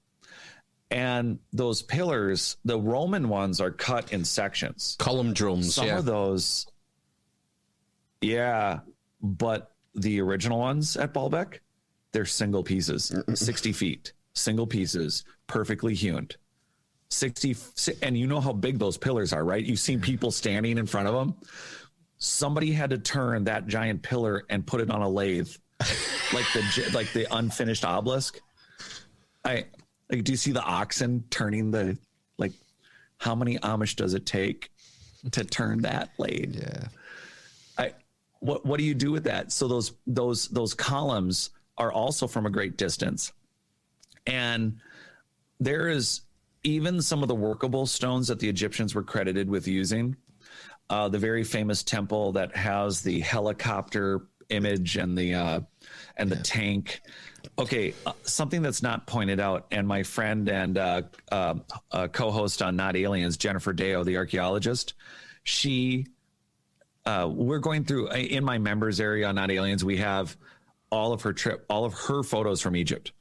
And those pillars, the Roman ones are cut in sections. Column drums, Some of those, yeah. But the original ones at Baalbek, they're single pieces, 60 feet, single pieces, perfectly hewn. 60, and you know how big those pillars are, right? You've seen people standing in front of them. Somebody had to turn that giant pillar and put it on a lathe, like the unfinished obelisk. Do you see the oxen turning how many Amish does it take to turn that lathe? Yeah. What do you do with that? So those columns are also from a great distance. And there is even some of the workable stones that the Egyptians were credited with using. The very famous temple that has the helicopter image and the tank. Okay, something that's not pointed out, and my friend and co-host on Not Aliens, Jennifer Deo, the archaeologist, we're going through in my members area on Not Aliens. We have all of her photos from Egypt.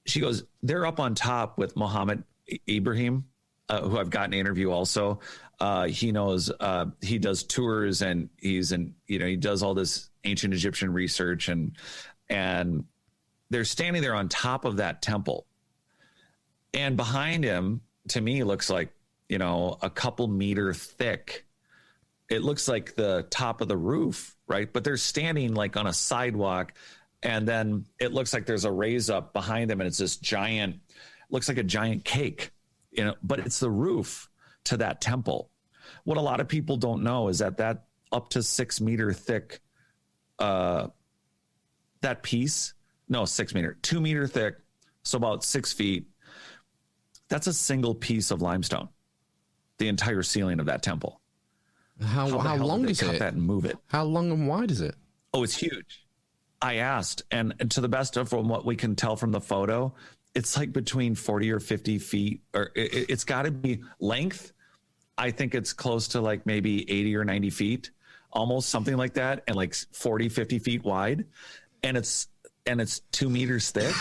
She goes, they're up on top with Mohammed Ibrahim, who I've gotten to interview also. He knows, he does tours and he does all this ancient Egyptian research and they're standing there on top of that temple. And behind him, to me, looks like, a couple meter thick. It looks like the top of the roof, right? But they're standing like on a sidewalk. And then it looks like there's a raise up behind them and it's this giant, looks like a giant cake, but it's the roof to that temple. What a lot of people don't know is that up to 6 meter thick, that piece, 6 meter, 2 meter thick. So about 6 feet. That's a single piece of limestone, the entire ceiling of that temple. How long is it? Cut that and move it. How long and wide is it? Oh, it's huge. I asked, and to the best of from what we can tell from the photo, it's like between 40 or 50 feet, or it's got to be length. I think it's close to like maybe 80 or 90 feet, almost something like that, and like 40, 50 feet wide, and it's 2 meters thick.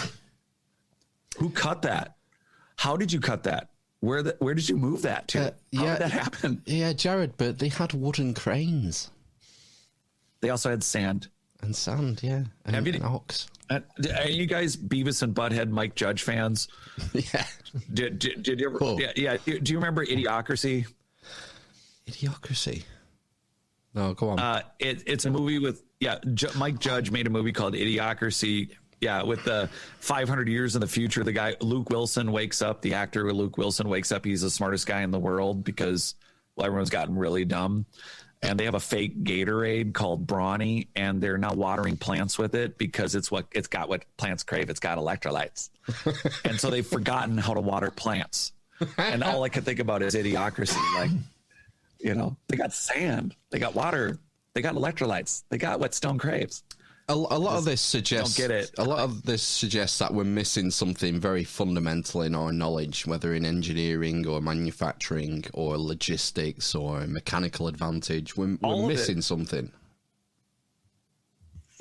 Who cut that? How did you cut that? Where did you move that to? How did that happen? Yeah, Jared, but they had wooden cranes. They also had sand. And sand, yeah. And an ox. Are you guys Beavis and Butthead Mike Judge fans? Yeah. Did you ever? Cool. Yeah. Do you remember Idiocracy? Idiocracy? No, go on. It's a movie with, Mike Judge made a movie called Idiocracy. Yeah, with the 500 years in the future, the guy, Luke Wilson, wakes up. The actor Luke Wilson wakes up. He's the smartest guy in the world because, everyone's gotten really dumb. And they have a fake Gatorade called Brawny, and they're now watering plants with it because it's got what plants crave. It's got electrolytes. And so they've forgotten how to water plants. And all I could think about is Idiocracy. Like, they got sand, they got water, they got electrolytes, they got what stone craves. A lot of this suggests don't get it. A lot of this suggests that we're missing something very fundamental in our knowledge, whether in engineering or manufacturing or logistics or mechanical advantage. We're missing something.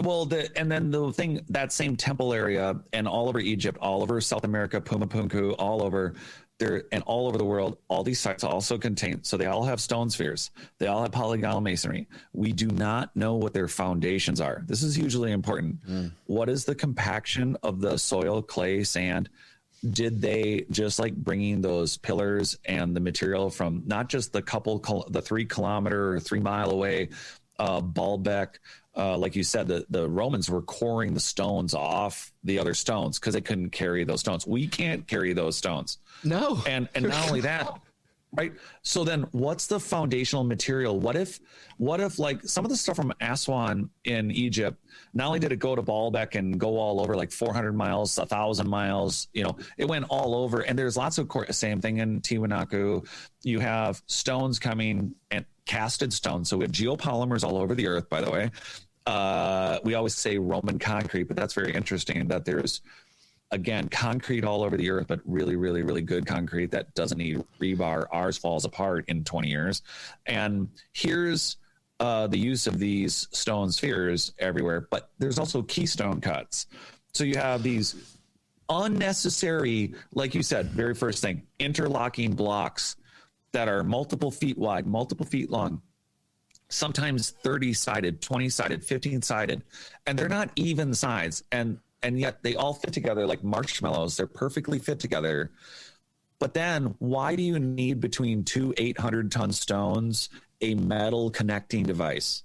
Well, and then the thing, that same temple area and all over Egypt, all over South America, Pumapunku, all over there and all over the world, all these sites also contain, so they all have stone spheres. They all have polygonal masonry. We do not know what their foundations are. This is hugely important. What is the compaction of the soil, clay, sand? Did they, just like bringing those pillars and the material from not just the 3 kilometer or 3 mile away Baalbek. Like you said, the Romans were coring the stones off the other stones because they couldn't carry those stones. We can't carry those stones. No. And not only that, right? So then what's the foundational material? What if like some of the stuff from Aswan in Egypt, not only did it go to Baalbek and go all over like 400 miles, 1,000 miles, it went all over. And there's lots of same thing in Tiwanaku. You have stones coming and casted stones. So we have geopolymers all over the earth, by the way. We always say Roman concrete, but that's very interesting that there's, again, concrete all over the earth, but really, really, really good concrete that doesn't need rebar. Ours falls apart in 20 years. And here's the use of these stone spheres everywhere, but there's also keystone cuts. So you have these unnecessary, like you said, very first thing, interlocking blocks that are multiple feet wide, multiple feet long, sometimes 30-sided, 20-sided, 15-sided, and they're not even sides. And yet they all fit together like marshmallows. They're perfectly fit together. But then why do you need between two 800-ton stones a metal connecting device?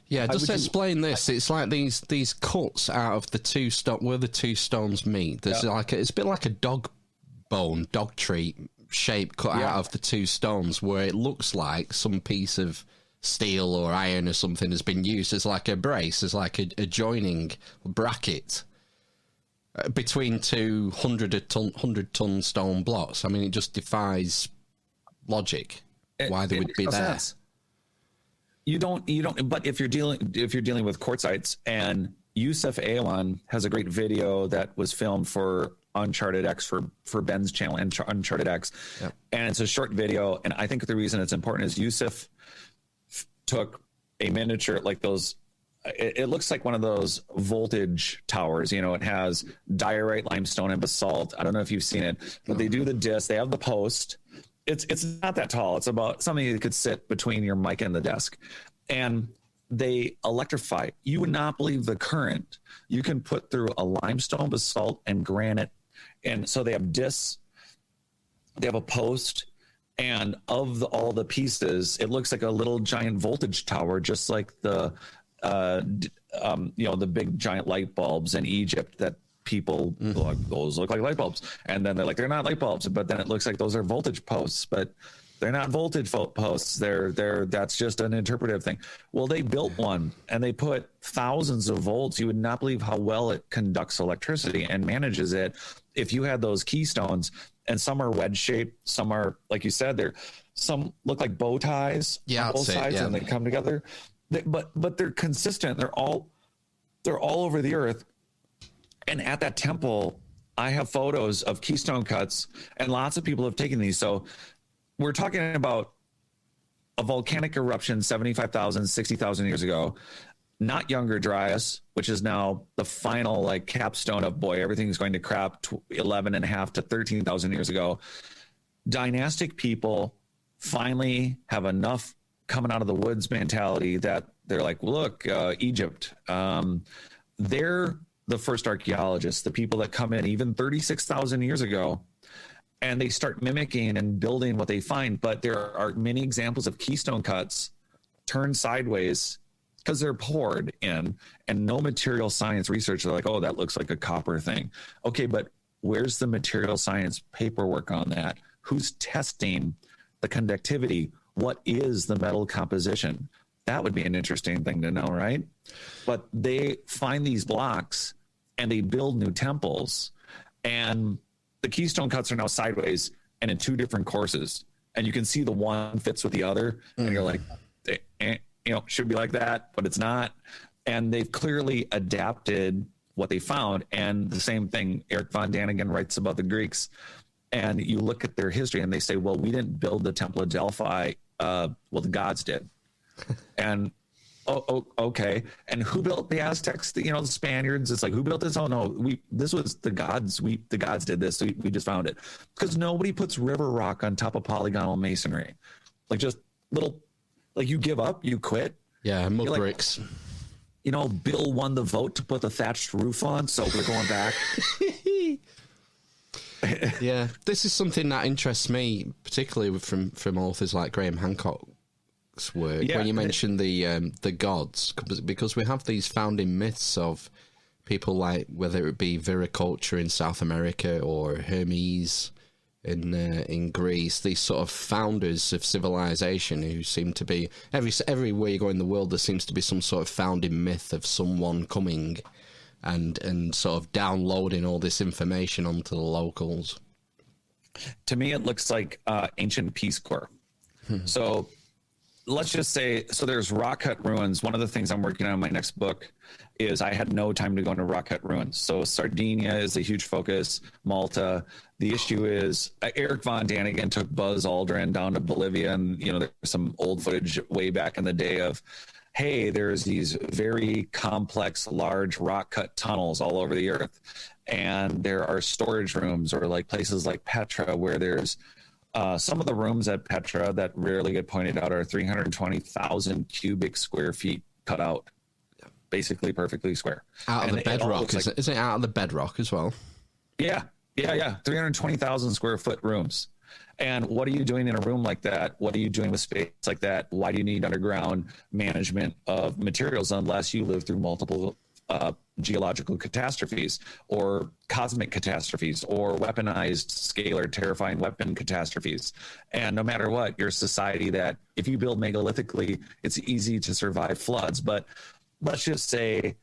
Yeah, just explain this. It's like these cuts out of the two where the two stones meet. There's it's a bit like a dog tree shape cut out of the two stones, where it looks like some piece of steel or iron or something has been used as like a brace, as like a joining bracket between two 100-ton stone blocks. I mean, it just defies logic why they would be there. Sense. You don't. But if you're dealing with quartzites, and Yusuf Awan has a great video that was filmed for Uncharted X for Ben's channel, Uncharted X, and it's a short video. And I think the reason it's important is Yusuf took a miniature, like those. It looks like one of those voltage towers. It has diorite, limestone, and basalt. I don't know if you've seen it, but they do the disc. They have the post. It's not that tall. It's about something that could sit between your mic and the desk, and they electrify. You would not believe the current you can put through a limestone, basalt, and granite. And so they have discs. They have a post. And of all the pieces, it looks like a little giant voltage tower, just like the big giant light bulbs in Egypt that people like, those look like light bulbs. And then they're like, they're not light bulbs, but then it looks like those are voltage posts, but they're not voltage posts. That's just an interpretive thing. Well, they built one and they put thousands of volts. You would not believe how well it conducts electricity and manages it. If you had those keystones, and some are wedge shaped, some are, like you said, some look like bow ties on both sides, and they come together. But they're consistent. They're all over the earth. And at that temple, I have photos of keystone cuts, and lots of people have taken these. So we're talking about a volcanic eruption 75,000, 60,000 years ago, not Younger Dryas, which is now the final like capstone of, boy, everything's going to crap 11.5 to 13,000 years ago. Dynastic people finally have enough coming out of the woods mentality that they're like, look, Egypt, they're the first archaeologists, the people that come in even 36,000 years ago, and they start mimicking and building what they find. But there are many examples of keystone cuts turned sideways because they're poured in, and no material science research. They're like, oh, that looks like a copper thing. Okay, but where's the material science paperwork on that? Who's testing the conductivity? What is the metal composition? That would be an interesting thing to know, right? But they find these blocks and they build new temples, and the keystone cuts are now sideways and in two different courses, and you can see the one fits with the other, and you're like, should be like that, but it's not. And they've clearly adapted what they found. And the same thing, Eric von Daniken writes about the Greeks, and you look at their history and they say, well, we didn't build the Temple of Delphi. Well, the gods did. And okay. And who built the Aztecs? The Spaniards. It's like, who built this? Oh no, this was the gods. The gods did this. We just found it, because nobody puts river rock on top of polygonal masonry. Like, just little, like, you give up, you quit. Yeah, mud bricks. Bill won the vote to put the thatched roof on, so we're going back. Yeah, this is something that interests me, particularly from authors like Graham Hancock. Baalbek's work when you mentioned the gods, because we have these founding myths of people like, whether it be viriculture in South America or Hermes in Greece, these sort of founders of civilization who seem to be everywhere you go in the world, there seems to be some sort of founding myth of someone coming and sort of downloading all this information onto the locals. To me, it looks like ancient Peace Corps. So let's just say, so there's rock cut ruins. One of the things I'm working on in my next book is I had no time to go into rock cut ruins. So Sardinia is a huge focus, Malta. The issue is Eric Von Daniken took Buzz Aldrin down to Bolivia, and there's some old footage way back in the day of, hey, there's these very complex, large rock cut tunnels all over the earth. And there are storage rooms or like places like Petra where there's some of the rooms at Petra that rarely get pointed out are 320,000 cubic square feet cut out, basically perfectly square. Out of the bedrock, isn't it out of the bedrock as well? Yeah. 320,000 square foot rooms. And what are you doing in a room like that? What are you doing with space like that? Why do you need underground management of materials unless you live through multiple geological catastrophes or cosmic catastrophes or weaponized scalar terrifying weapon catastrophes? And no matter what, you're a society that if you build megalithically, it's easy to survive floods. But let's just say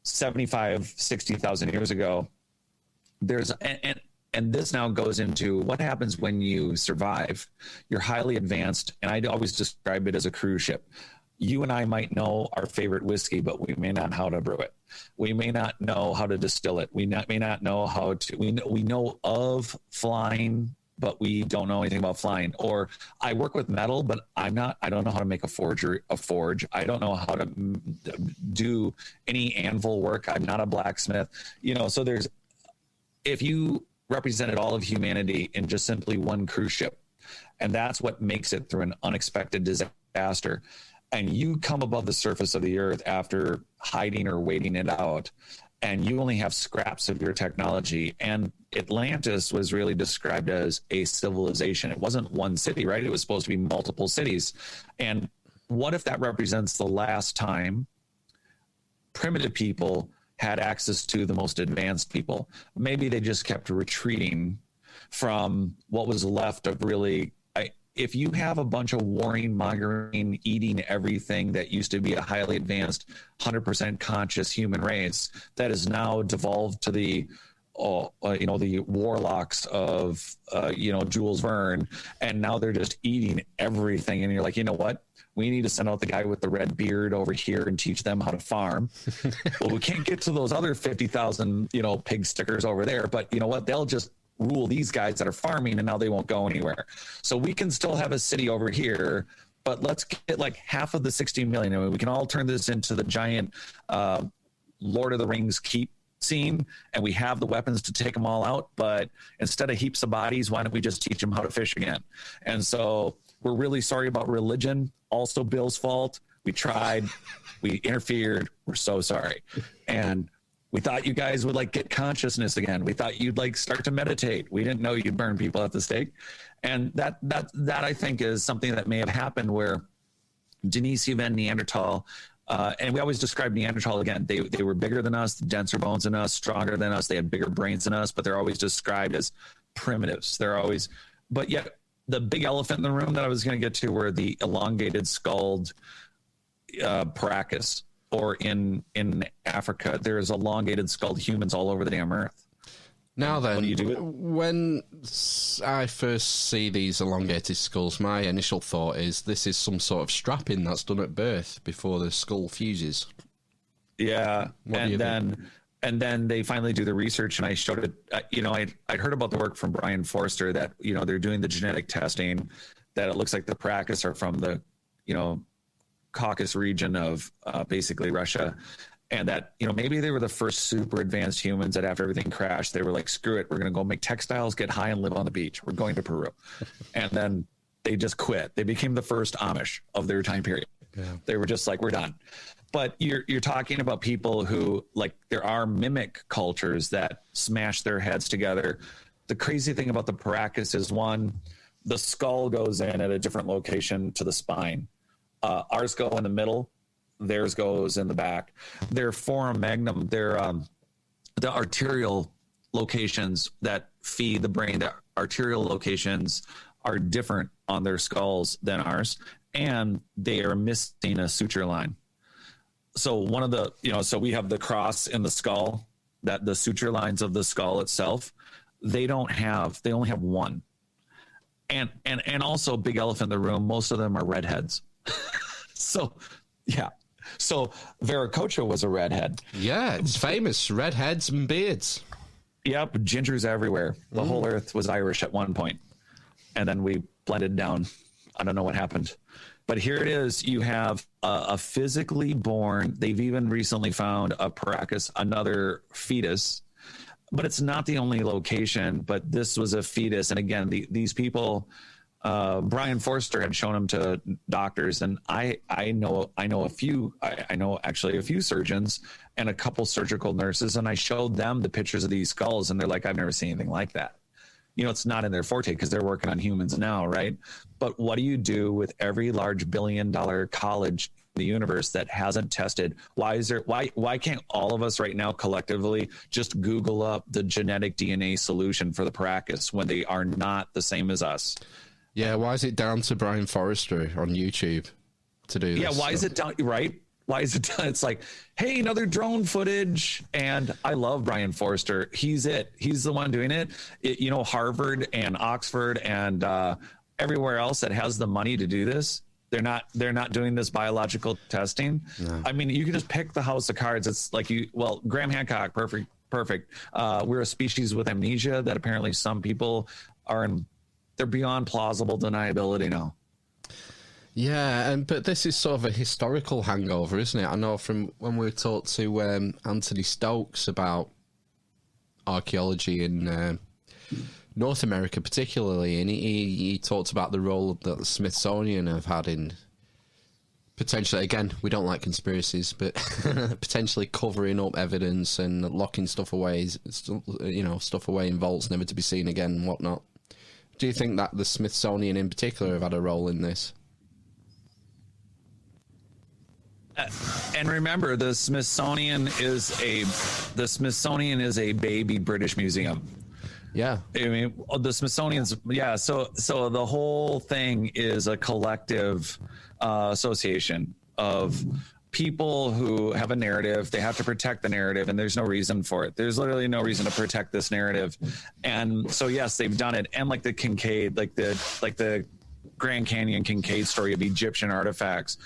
60,000 years ago, and this now goes into what happens when you survive. You're highly advanced, and I always describe it as a cruise ship. You and I might know our favorite whiskey, but we may not know how to brew it. We may not know how to distill it. We may not know how to. We know of flying, but we don't know anything about flying. Or I work with metal, but I don't know how to make a forge. I don't know how to do any anvil work. I'm not a blacksmith. So if you represented all of humanity in just simply one cruise ship, and that's what makes it through an unexpected disaster, and you come above the surface of the earth after hiding or waiting it out, and you only have scraps of your technology. And Atlantis was really described as a civilization. It wasn't one city, right? It was supposed to be multiple cities. And what if that represents the last time primitive people had access to the most advanced people? Maybe they just kept retreating from what was left of really. If you have a bunch of warring, mongering, eating everything that used to be a highly advanced, 100% conscious human race that is now devolved to the warlocks of, Jules Verne, and now they're just eating everything. And you're like, you know what? We need to send out the guy with the red beard over here and teach them how to farm. Well, we can't get to those other 50,000, pig stickers over there, but you know what? They'll just rule these guys that are farming, and now they won't go anywhere. So we can still have a city over here, but let's get like half of the 60 million. I mean, we can all turn this into the giant Lord of the Rings keep scene, and we have the weapons to take them all out. But instead of heaps of bodies, why don't we just teach them how to fish again? And so we're really sorry about religion. Also Bill's fault. We tried, we interfered. We're so sorry. And we thought you guys would get consciousness again. We thought you'd start to meditate. We didn't know you'd burn people at the stake. And that I think is something that may have happened where Denisovan Neanderthal, and we always describe Neanderthal again. They were bigger than us, denser bones than us, stronger than us. They had bigger brains than us, but they're always described as primitives. But yet the big elephant in the room that I was going to get to were the elongated skulled Paracas. Or in Africa, there's elongated skulled humans all over the damn earth. Now then, what do you do when I first see these elongated skulls, my initial thought is this is some sort of strapping that's done at birth before the skull fuses. Yeah, and then they finally do the research, and I showed it. I'd heard about the work from Brien Foerster that they're doing the genetic testing, that it looks like the Paracas are from the Caucasus region of basically Russia, and that maybe they were the first super advanced humans that after everything crashed, they were like, screw it, we're going to go make textiles, get high, and live on the beach. We're going to Peru. And then they just quit. They became the first Amish of their time period. Yeah. They were just like, we're done. But you're talking about people who, there are mimic cultures that smash their heads together. The crazy thing about the Paracas is, one, the skull goes in at a different location to the spine. Ours go in the middle, theirs goes in the back. Their forum magnum, their the arterial locations that feed the brain, the arterial locations are different on their skulls than ours, and they are missing a suture line. So one of the, so we have the cross in the skull, that the suture lines of the skull itself, they only have one. And also, big elephant in the room, most of them are redheads. So, yeah. So Viracocha was a redhead. Yeah, it's famous. Redheads and beards. Yep, gingers everywhere. The whole earth was Irish at one point. And then we blended down. I don't know what happened. But here it is. You have a physically born, they've even recently found a Paracas, another fetus. But it's not the only location, but this was a fetus. And again, these people, Brien Foerster had shown them to doctors. And I know actually a few surgeons and a couple surgical nurses. And I showed them the pictures of these skulls. And they're like, I've never seen anything like that. It's not in their forte because they're working on humans now, right? But what do you do with every large billion-dollar college in the universe that hasn't tested? Why can't all of us right now collectively just Google up the genetic DNA solution for the Paracas when they are not the same as us? Yeah, why is it down to Brien Foerster on YouTube to do this? Yeah, why is it down, right? Why is it done? It's like, hey, another drone footage. And I love Brien Foerster. He's the one doing it. Harvard and Oxford and everywhere else that has the money to do this, they're not doing this biological testing. No. I mean, you can just pick the house of cards. It's like Graham Hancock, perfect. We're a species with amnesia that apparently some people they're beyond plausible deniability now. Yeah, but this is sort of a historical hangover, isn't it? I know from when we talked to Anthony Stokes about archaeology in North America particularly, and he talked about the role that the Smithsonian have had in potentially, again, we don't like conspiracies, but potentially covering up evidence and locking stuff away, stuff away in vaults never to be seen again and whatnot. Do you think that the Smithsonian in particular have had a role in this? And remember, the Smithsonian is a baby British museum. Yeah, I mean, the Smithsonian's So the whole thing is a collective association of people who have a narrative. They have to protect the narrative, and there's no reason for it. There's literally no reason to protect this narrative. And so, yes, they've done it. And like the Kincaid, like the Grand Canyon Kincaid story of Egyptian artifacts,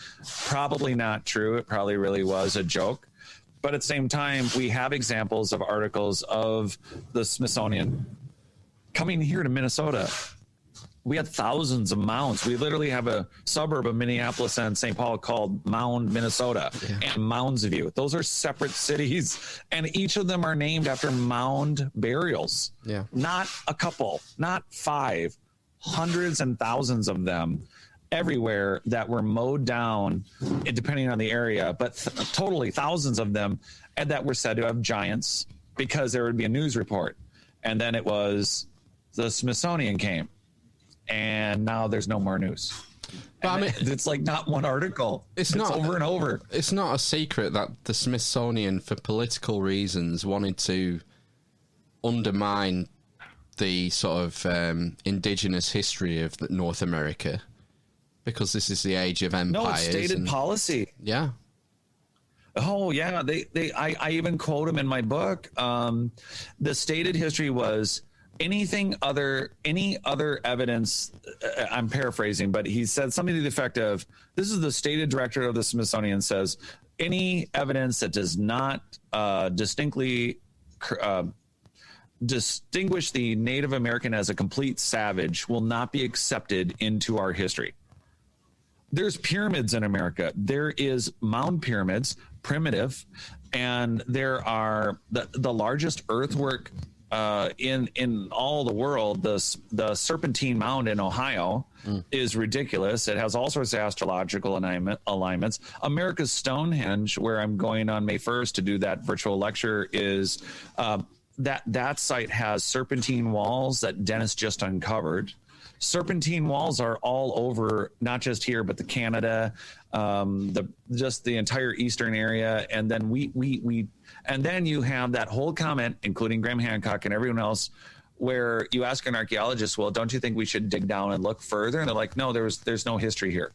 probably not true. It probably really was a joke. But at the same time, we have examples of articles of the Smithsonian coming here to Minnesota. We had thousands of mounds. We literally have a suburb of Minneapolis and St. Paul called Mound, Minnesota, and Mounds View. Those are separate cities, and each of them are named after mound burials. Yeah. Not a couple, not 5, hundreds and thousands of them everywhere that were mowed down, depending on the area, but totally thousands of them, and that were said to have giants because there would be a news report. And then it was the Smithsonian came. And now there's no more news. But I mean, it's like not one article. It's not over and over. It's not a secret that the Smithsonian, for political reasons, wanted to undermine the sort of indigenous history of North America, because this is the age of empires. No, it's stated policy. Yeah. Oh yeah, I even quote them in my book. The stated history was any other evidence. I'm paraphrasing, but he said something to the effect of, "This is the stated director of the Smithsonian says any evidence that does not distinctly distinguish the Native American as a complete savage will not be accepted into our history." There's pyramids in America. There is mound pyramids, primitive, and there are the largest earthwork in all the world. The Serpentine Mound in Ohio is ridiculous. It has all sorts of astrological alignments. America's Stonehenge, where I'm going on May 1st to do that virtual lecture, is that site has serpentine walls that Dennis just uncovered. Serpentine walls are all over, not just here, but the Canada, just the entire eastern area. And then and then you have that whole comment, including Graham Hancock and everyone else, where you ask an archaeologist, well, don't you think we should dig down and look further? And they're like, no, there's no history here.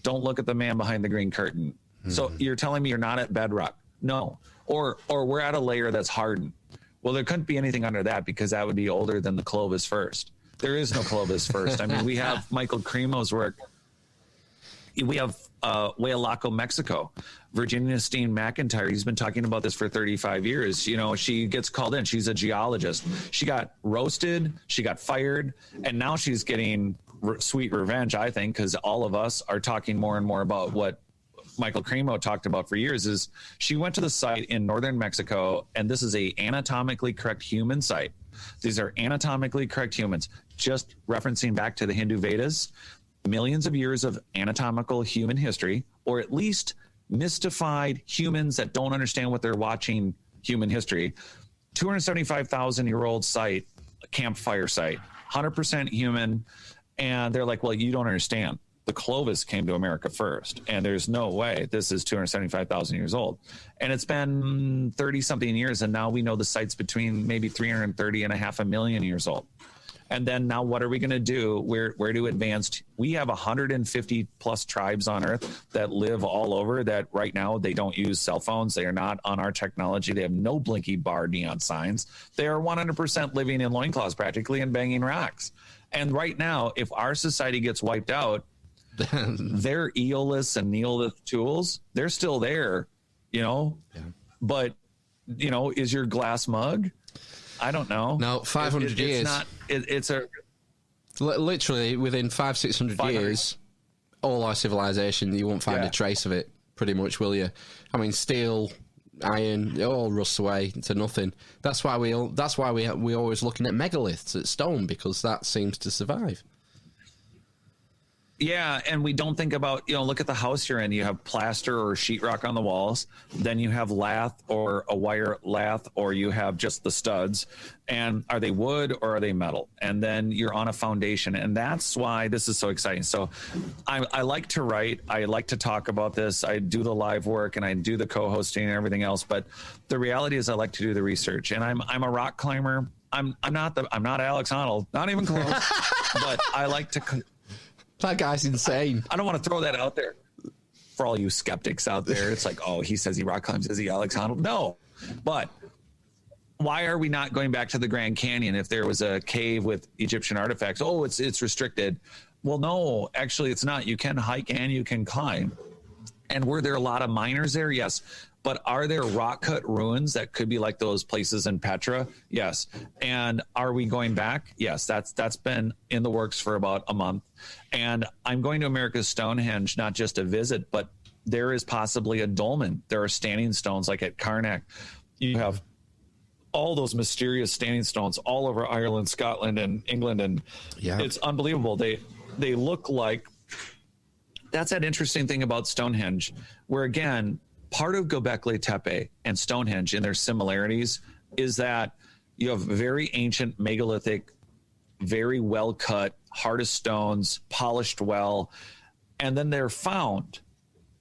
Don't look at the man behind the green curtain. So you're telling me you're not at bedrock? No. Or we're at a layer that's hardened. Well, there couldn't be anything under that because that would be older than the Clovis first. There is no Clovis first. I mean, we have Michael Cremo's work. We have Huaylaco, Mexico. Virginia Steen McIntyre, he's been talking about this for 35 years. You know, she gets called in. She's a geologist. She got roasted. She got fired. And now she's getting sweet revenge, I think, because all of us are talking more and more about what Michael Cremo talked about for years. Is she went to the site in northern Mexico, and this is a anatomically correct human site. These are anatomically correct humans. Just referencing back to the Hindu Vedas, millions of years of anatomical human history, or at least mystified humans that don't understand what they're watching human history. 275,000-year-old site, campfire site, 100% human. And they're like, well, you don't understand. The Clovis came to America first, and there's no way this is 275,000 years old. And it's been 30-something years, and now we know the site's between maybe 330 and a half a million years old. And then now what are we going to do? Where do advanced? We have 150 plus tribes on Earth that live all over that right now they don't use cell phones. They are not on our technology. They have no blinky bar neon signs. They are 100% living in loincloths practically and banging rocks. And right now, if our society gets wiped out, their Aeolus and Neolith tools, they're still there, you know. Yeah. But, you know, is your glass mug? I don't know. No, 500 years. It's not. It's a literally within 500-600 years, all our civilization, you won't find a trace of it. Pretty much, will you? I mean, steel, iron, it all rusts away to nothing. That's why we always looking at megaliths at stone, because that seems to survive. Yeah, and we don't think about, you know, look at the house you're in. You have plaster or sheetrock on the walls. Then you have lath or a wire lath, or you have just the studs. And are they wood or are they metal? And then you're on a foundation. And that's why this is so exciting. So I like to write. I like to talk about this. I do the live work and I do the co-hosting and everything else. But the reality is I like to do the research. And I'm a rock climber. I'm not Alex Honnold, not even close. But I like to... That guy's insane. I don't want to throw that out there for all you skeptics out there. It's like, oh, he says he rock climbs. Is he Alex Honnold? No. But why are we not going back to the Grand Canyon if there was a cave with Egyptian artifacts? Oh, it's restricted. Well, no, actually it's not. You can hike and you can climb. And were there a lot of miners there? Yes. But are there rock cut ruins that could be like those places in Petra? Yes. And are we going back? Yes. That's been in the works for about a month. And I'm going to America's Stonehenge, not just to visit, but there is possibly a dolmen. There are standing stones like at Karnak. You have all those mysterious standing stones all over Ireland, Scotland, and England. And it's unbelievable. They look like, that's that interesting thing about Stonehenge, where again, part of Gobekli Tepe and Stonehenge in their similarities is that you have very ancient megalithic, very well cut, hardest stones, polished well, and then they're found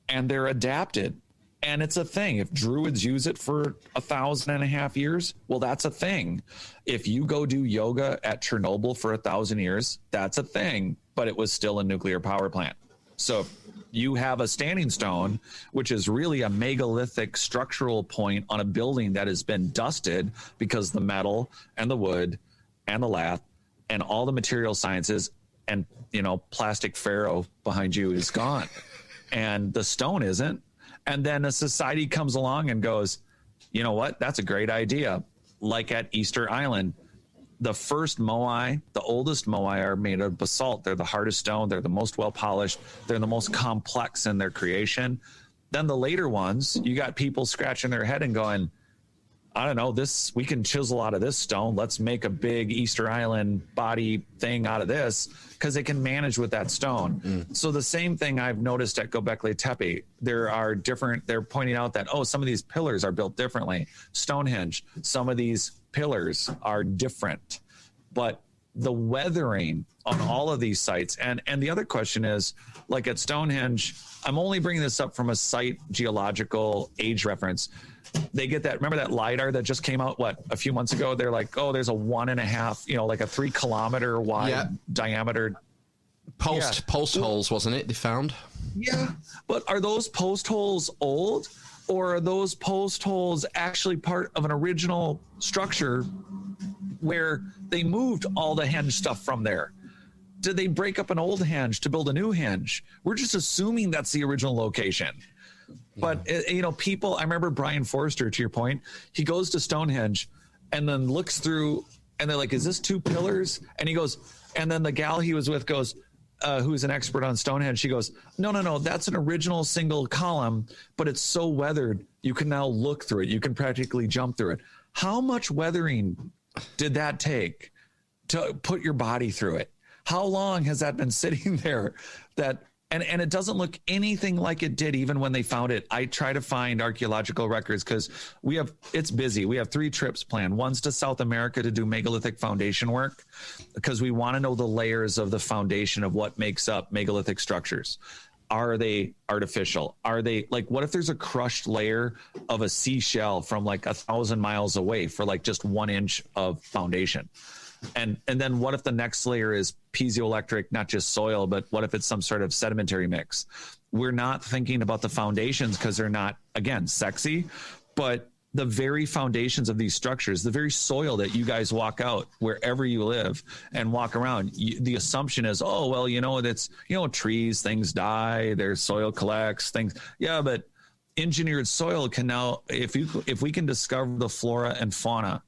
and they're adapted. And it's a thing. If Druids use it for 1,500 years, well, that's a thing. If you go do yoga at Chernobyl for 1,000 years, that's a thing, but it was still a nuclear power plant. So you have a standing stone, which is really a megalithic structural point on a building that has been dusted because the metal and the wood and the lath and all the material sciences and, you know, plastic pharaoh behind you is gone. And the stone isn't. And then a society comes along and goes, you know what? That's a great idea. Like at Easter Island. The first Moai, the oldest Moai, are made of basalt. They're the hardest stone. They're the most well-polished. They're the most complex in their creation. Then the later ones, you got people scratching their head and going, I don't know, we can chisel out of this stone. Let's make a big Easter Island body thing out of this, because they can manage with that stone. So the same thing I've noticed at Gobekli Tepe. They're pointing out that, some of these pillars are built differently. Stonehenge, some of these pillars are different, but the weathering on all of these sites. And the other question is, like at Stonehenge, I'm only bringing this up from a site geological age reference. They get that, remember that LiDAR that just came out, a few months ago? They're like, oh, there's a 1.5, like a 3 kilometer wide diameter. Post holes, wasn't it? They found. Yeah. But are those post holes old, or are those post holes actually part of an original structure where they moved all the henge stuff from there? Did they break up an old henge to build a new henge? We're just assuming that's the original location. But, people, I remember Brien Foerster, to your point, he goes to Stonehenge and then looks through and they're like, is this 2 pillars? And he goes, and then the gal he was with goes, who's an expert on Stonehenge, she goes, no, that's an original single column, but it's so weathered, you can now look through it. You can practically jump through it. How much weathering did that take to put your body through it? How long has that been sitting there? And it doesn't look anything like it did even when they found it. I try to find archaeological records because it's busy. We have 3 trips planned. One's to South America to do megalithic foundation work because we want to know the layers of the foundation of what makes up megalithic structures. Are they artificial? Are they what if there's a crushed layer of a seashell from 1,000 miles away for just 1 inch of foundation? And then what if the next layer is piezoelectric, not just soil, but what if it's some sort of sedimentary mix? We're not thinking about the foundations because they're not, again, sexy, but the very foundations of these structures, the very soil that you guys walk out wherever you live and walk around, the assumption is, oh, well, that's, trees, things die, their soil collects, things. Yeah, but engineered soil can now, if we can discover the flora and fauna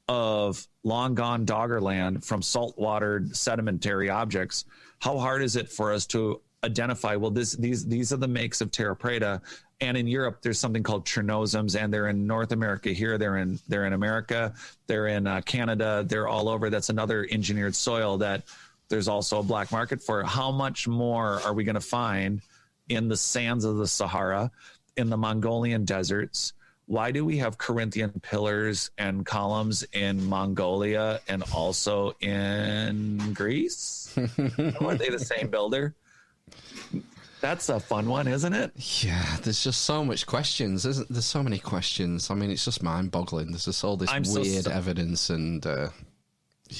of long gone Doggerland from saltwater sedimentary objects, how hard is it for us to identify, well, these are the makes of Terra Preta? And in Europe, there's something called Chernozems, and they're in North America here. They're in America. They're in Canada. They're all over. That's another engineered soil that there's also a black market for. How much more are we going to find in the sands of the Sahara, in the Mongolian deserts? Why do we have Corinthian pillars and columns in Mongolia and also in Greece? Aren't they the same builder? That's a fun one, isn't it? Yeah, there's just so much questions. There's so many questions. I mean, it's just mind-boggling. There's just all this weird evidence and...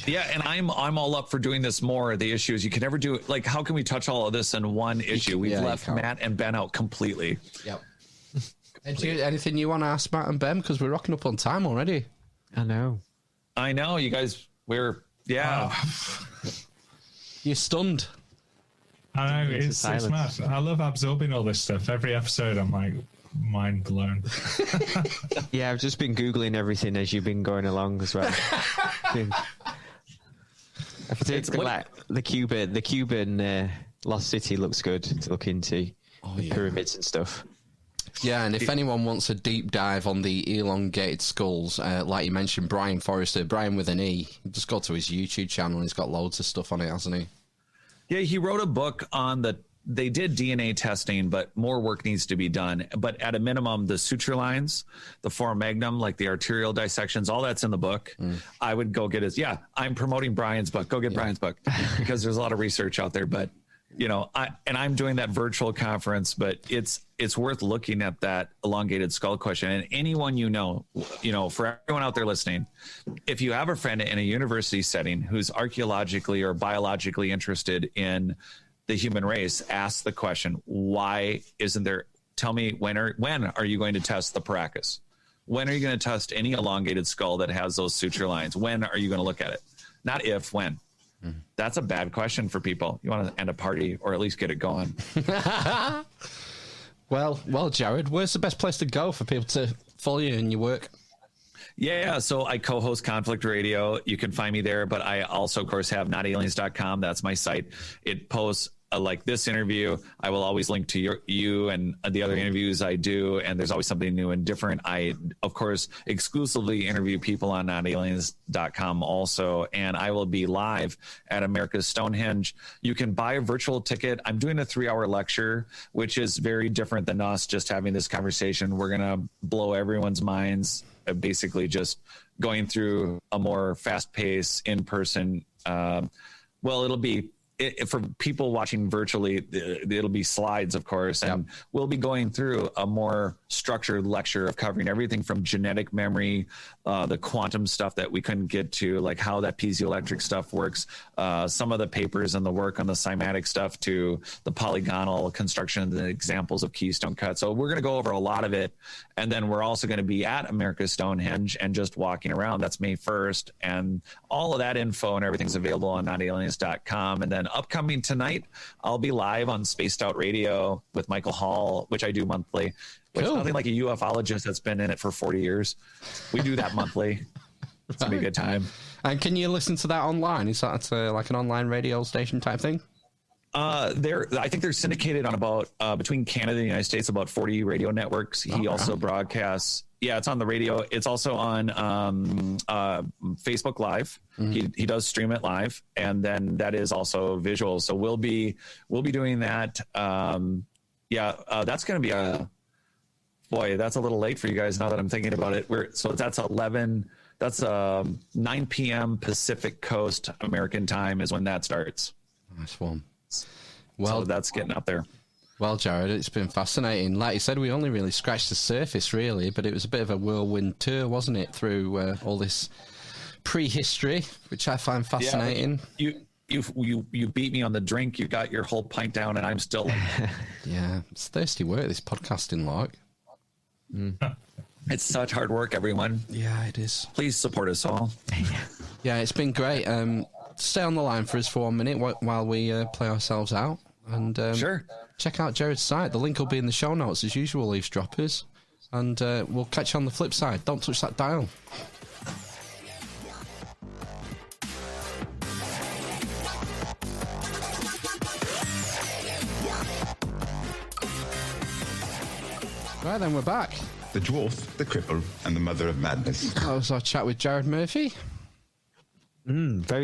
Yeah, and I'm all up for doing this more. The issue is you can never do it. How can we touch all of this in one issue? We've left Matt and Ben out completely. Yep. Anything you want to ask Matt and Ben? Because we're rocking up on time already. I know. You guys, You're stunned. I know, it's mad. I love absorbing all this stuff. Every episode, I'm mind blown. Yeah, I've just been Googling everything as you've been going along as well. The Cuban Lost City looks good to look into. Pyramids and stuff. Yeah, and if anyone wants a deep dive on the elongated skulls, like you mentioned, Brien Foerster, Brien with an E, just go to his YouTube channel. He's got loads of stuff on it, hasn't he? Yeah, he wrote a book on they did DNA testing, but more work needs to be done. But at a minimum, the suture lines, the foramen magnum, the arterial dissections, all that's in the book. I would go get his. Yeah, I'm promoting Brian's book. Go get Brian's book because there's a lot of research out there. But I'm doing that virtual conference, but it's worth looking at that elongated skull question. And anyone for everyone out there listening, if you have a friend in a university setting who's archaeologically or biologically interested in the human race, ask the question, why isn't there? Tell me when are you going to test the Paracas? When are you going to test any elongated skull that has those suture lines? When are you going to look at it? Not if, when. That's a bad question for people. You want to end a party or at least get it going. Well, Jared, where's the best place to go for people to follow you and your work? Yeah, so I co-host Conflict Radio. You can find me there, but I also, of course, have notaliens.com. That's my site. It posts like this interview. I will always link to you and the other interviews I do, and there's always something new and different. I, of course, exclusively interview people on notaliens.com also, and I will be live at America's Stonehenge. You can buy a virtual ticket. I'm doing a 3-hour lecture, which is very different than us just having this conversation. We're going to blow everyone's minds, basically just going through a more fast-paced, in-person well, it'll be for people watching virtually, it'll be slides, of course, and we'll be going through a more structured lecture of covering everything from genetic memory, the quantum stuff that we couldn't get to, like how that piezoelectric stuff works, some of the papers and the work on the cymatic stuff, to the polygonal construction and the examples of keystone cuts. So we're going to go over a lot of it. And then we're also going to be at America's Stonehenge and just walking around. That's May 1st. And all of that info and everything's available on notaliens.com. And then upcoming tonight, I'll be live on Spaced Out Radio with Michael Hall, which I do monthly. Which nothing like a ufologist that's been in it for 40 years. We do that monthly. It's going to be a good time. And can you listen to that online? Is that like an online radio station type thing? I think they're syndicated on about between Canada and the United States, about 40 radio networks. He also broadcasts. Yeah, it's on the radio. It's also on Facebook Live. Mm-hmm. He does stream it live, and then that is also visual. So we'll be doing that. That's going to be boy, that's a little late for you guys now that I'm thinking about it. That's 9 p.m. Pacific Coast American time is when that starts. Nice one. Well, so that's getting up there. Well, Jared, it's been fascinating. Like you said, we only really scratched the surface, really, but it was a bit of a whirlwind tour, wasn't it, through all this prehistory, which I find fascinating. Yeah, you beat me on the drink. You got your whole pint down, and I'm still like... Yeah, it's thirsty work, this podcasting, like. It's such hard work, everyone. Yeah, it is. Please support us all. Yeah, it's been great. Stay on the line for us for 1 minute while we play ourselves out. And sure. Check out Jared's site. The link will be in the show notes as usual, Eavesdroppers. And we'll catch you on the flip side. Don't touch that dial. Right, then we're back. The dwarf, the cripple, and the mother of madness. That was our chat with Jared Murphy. Very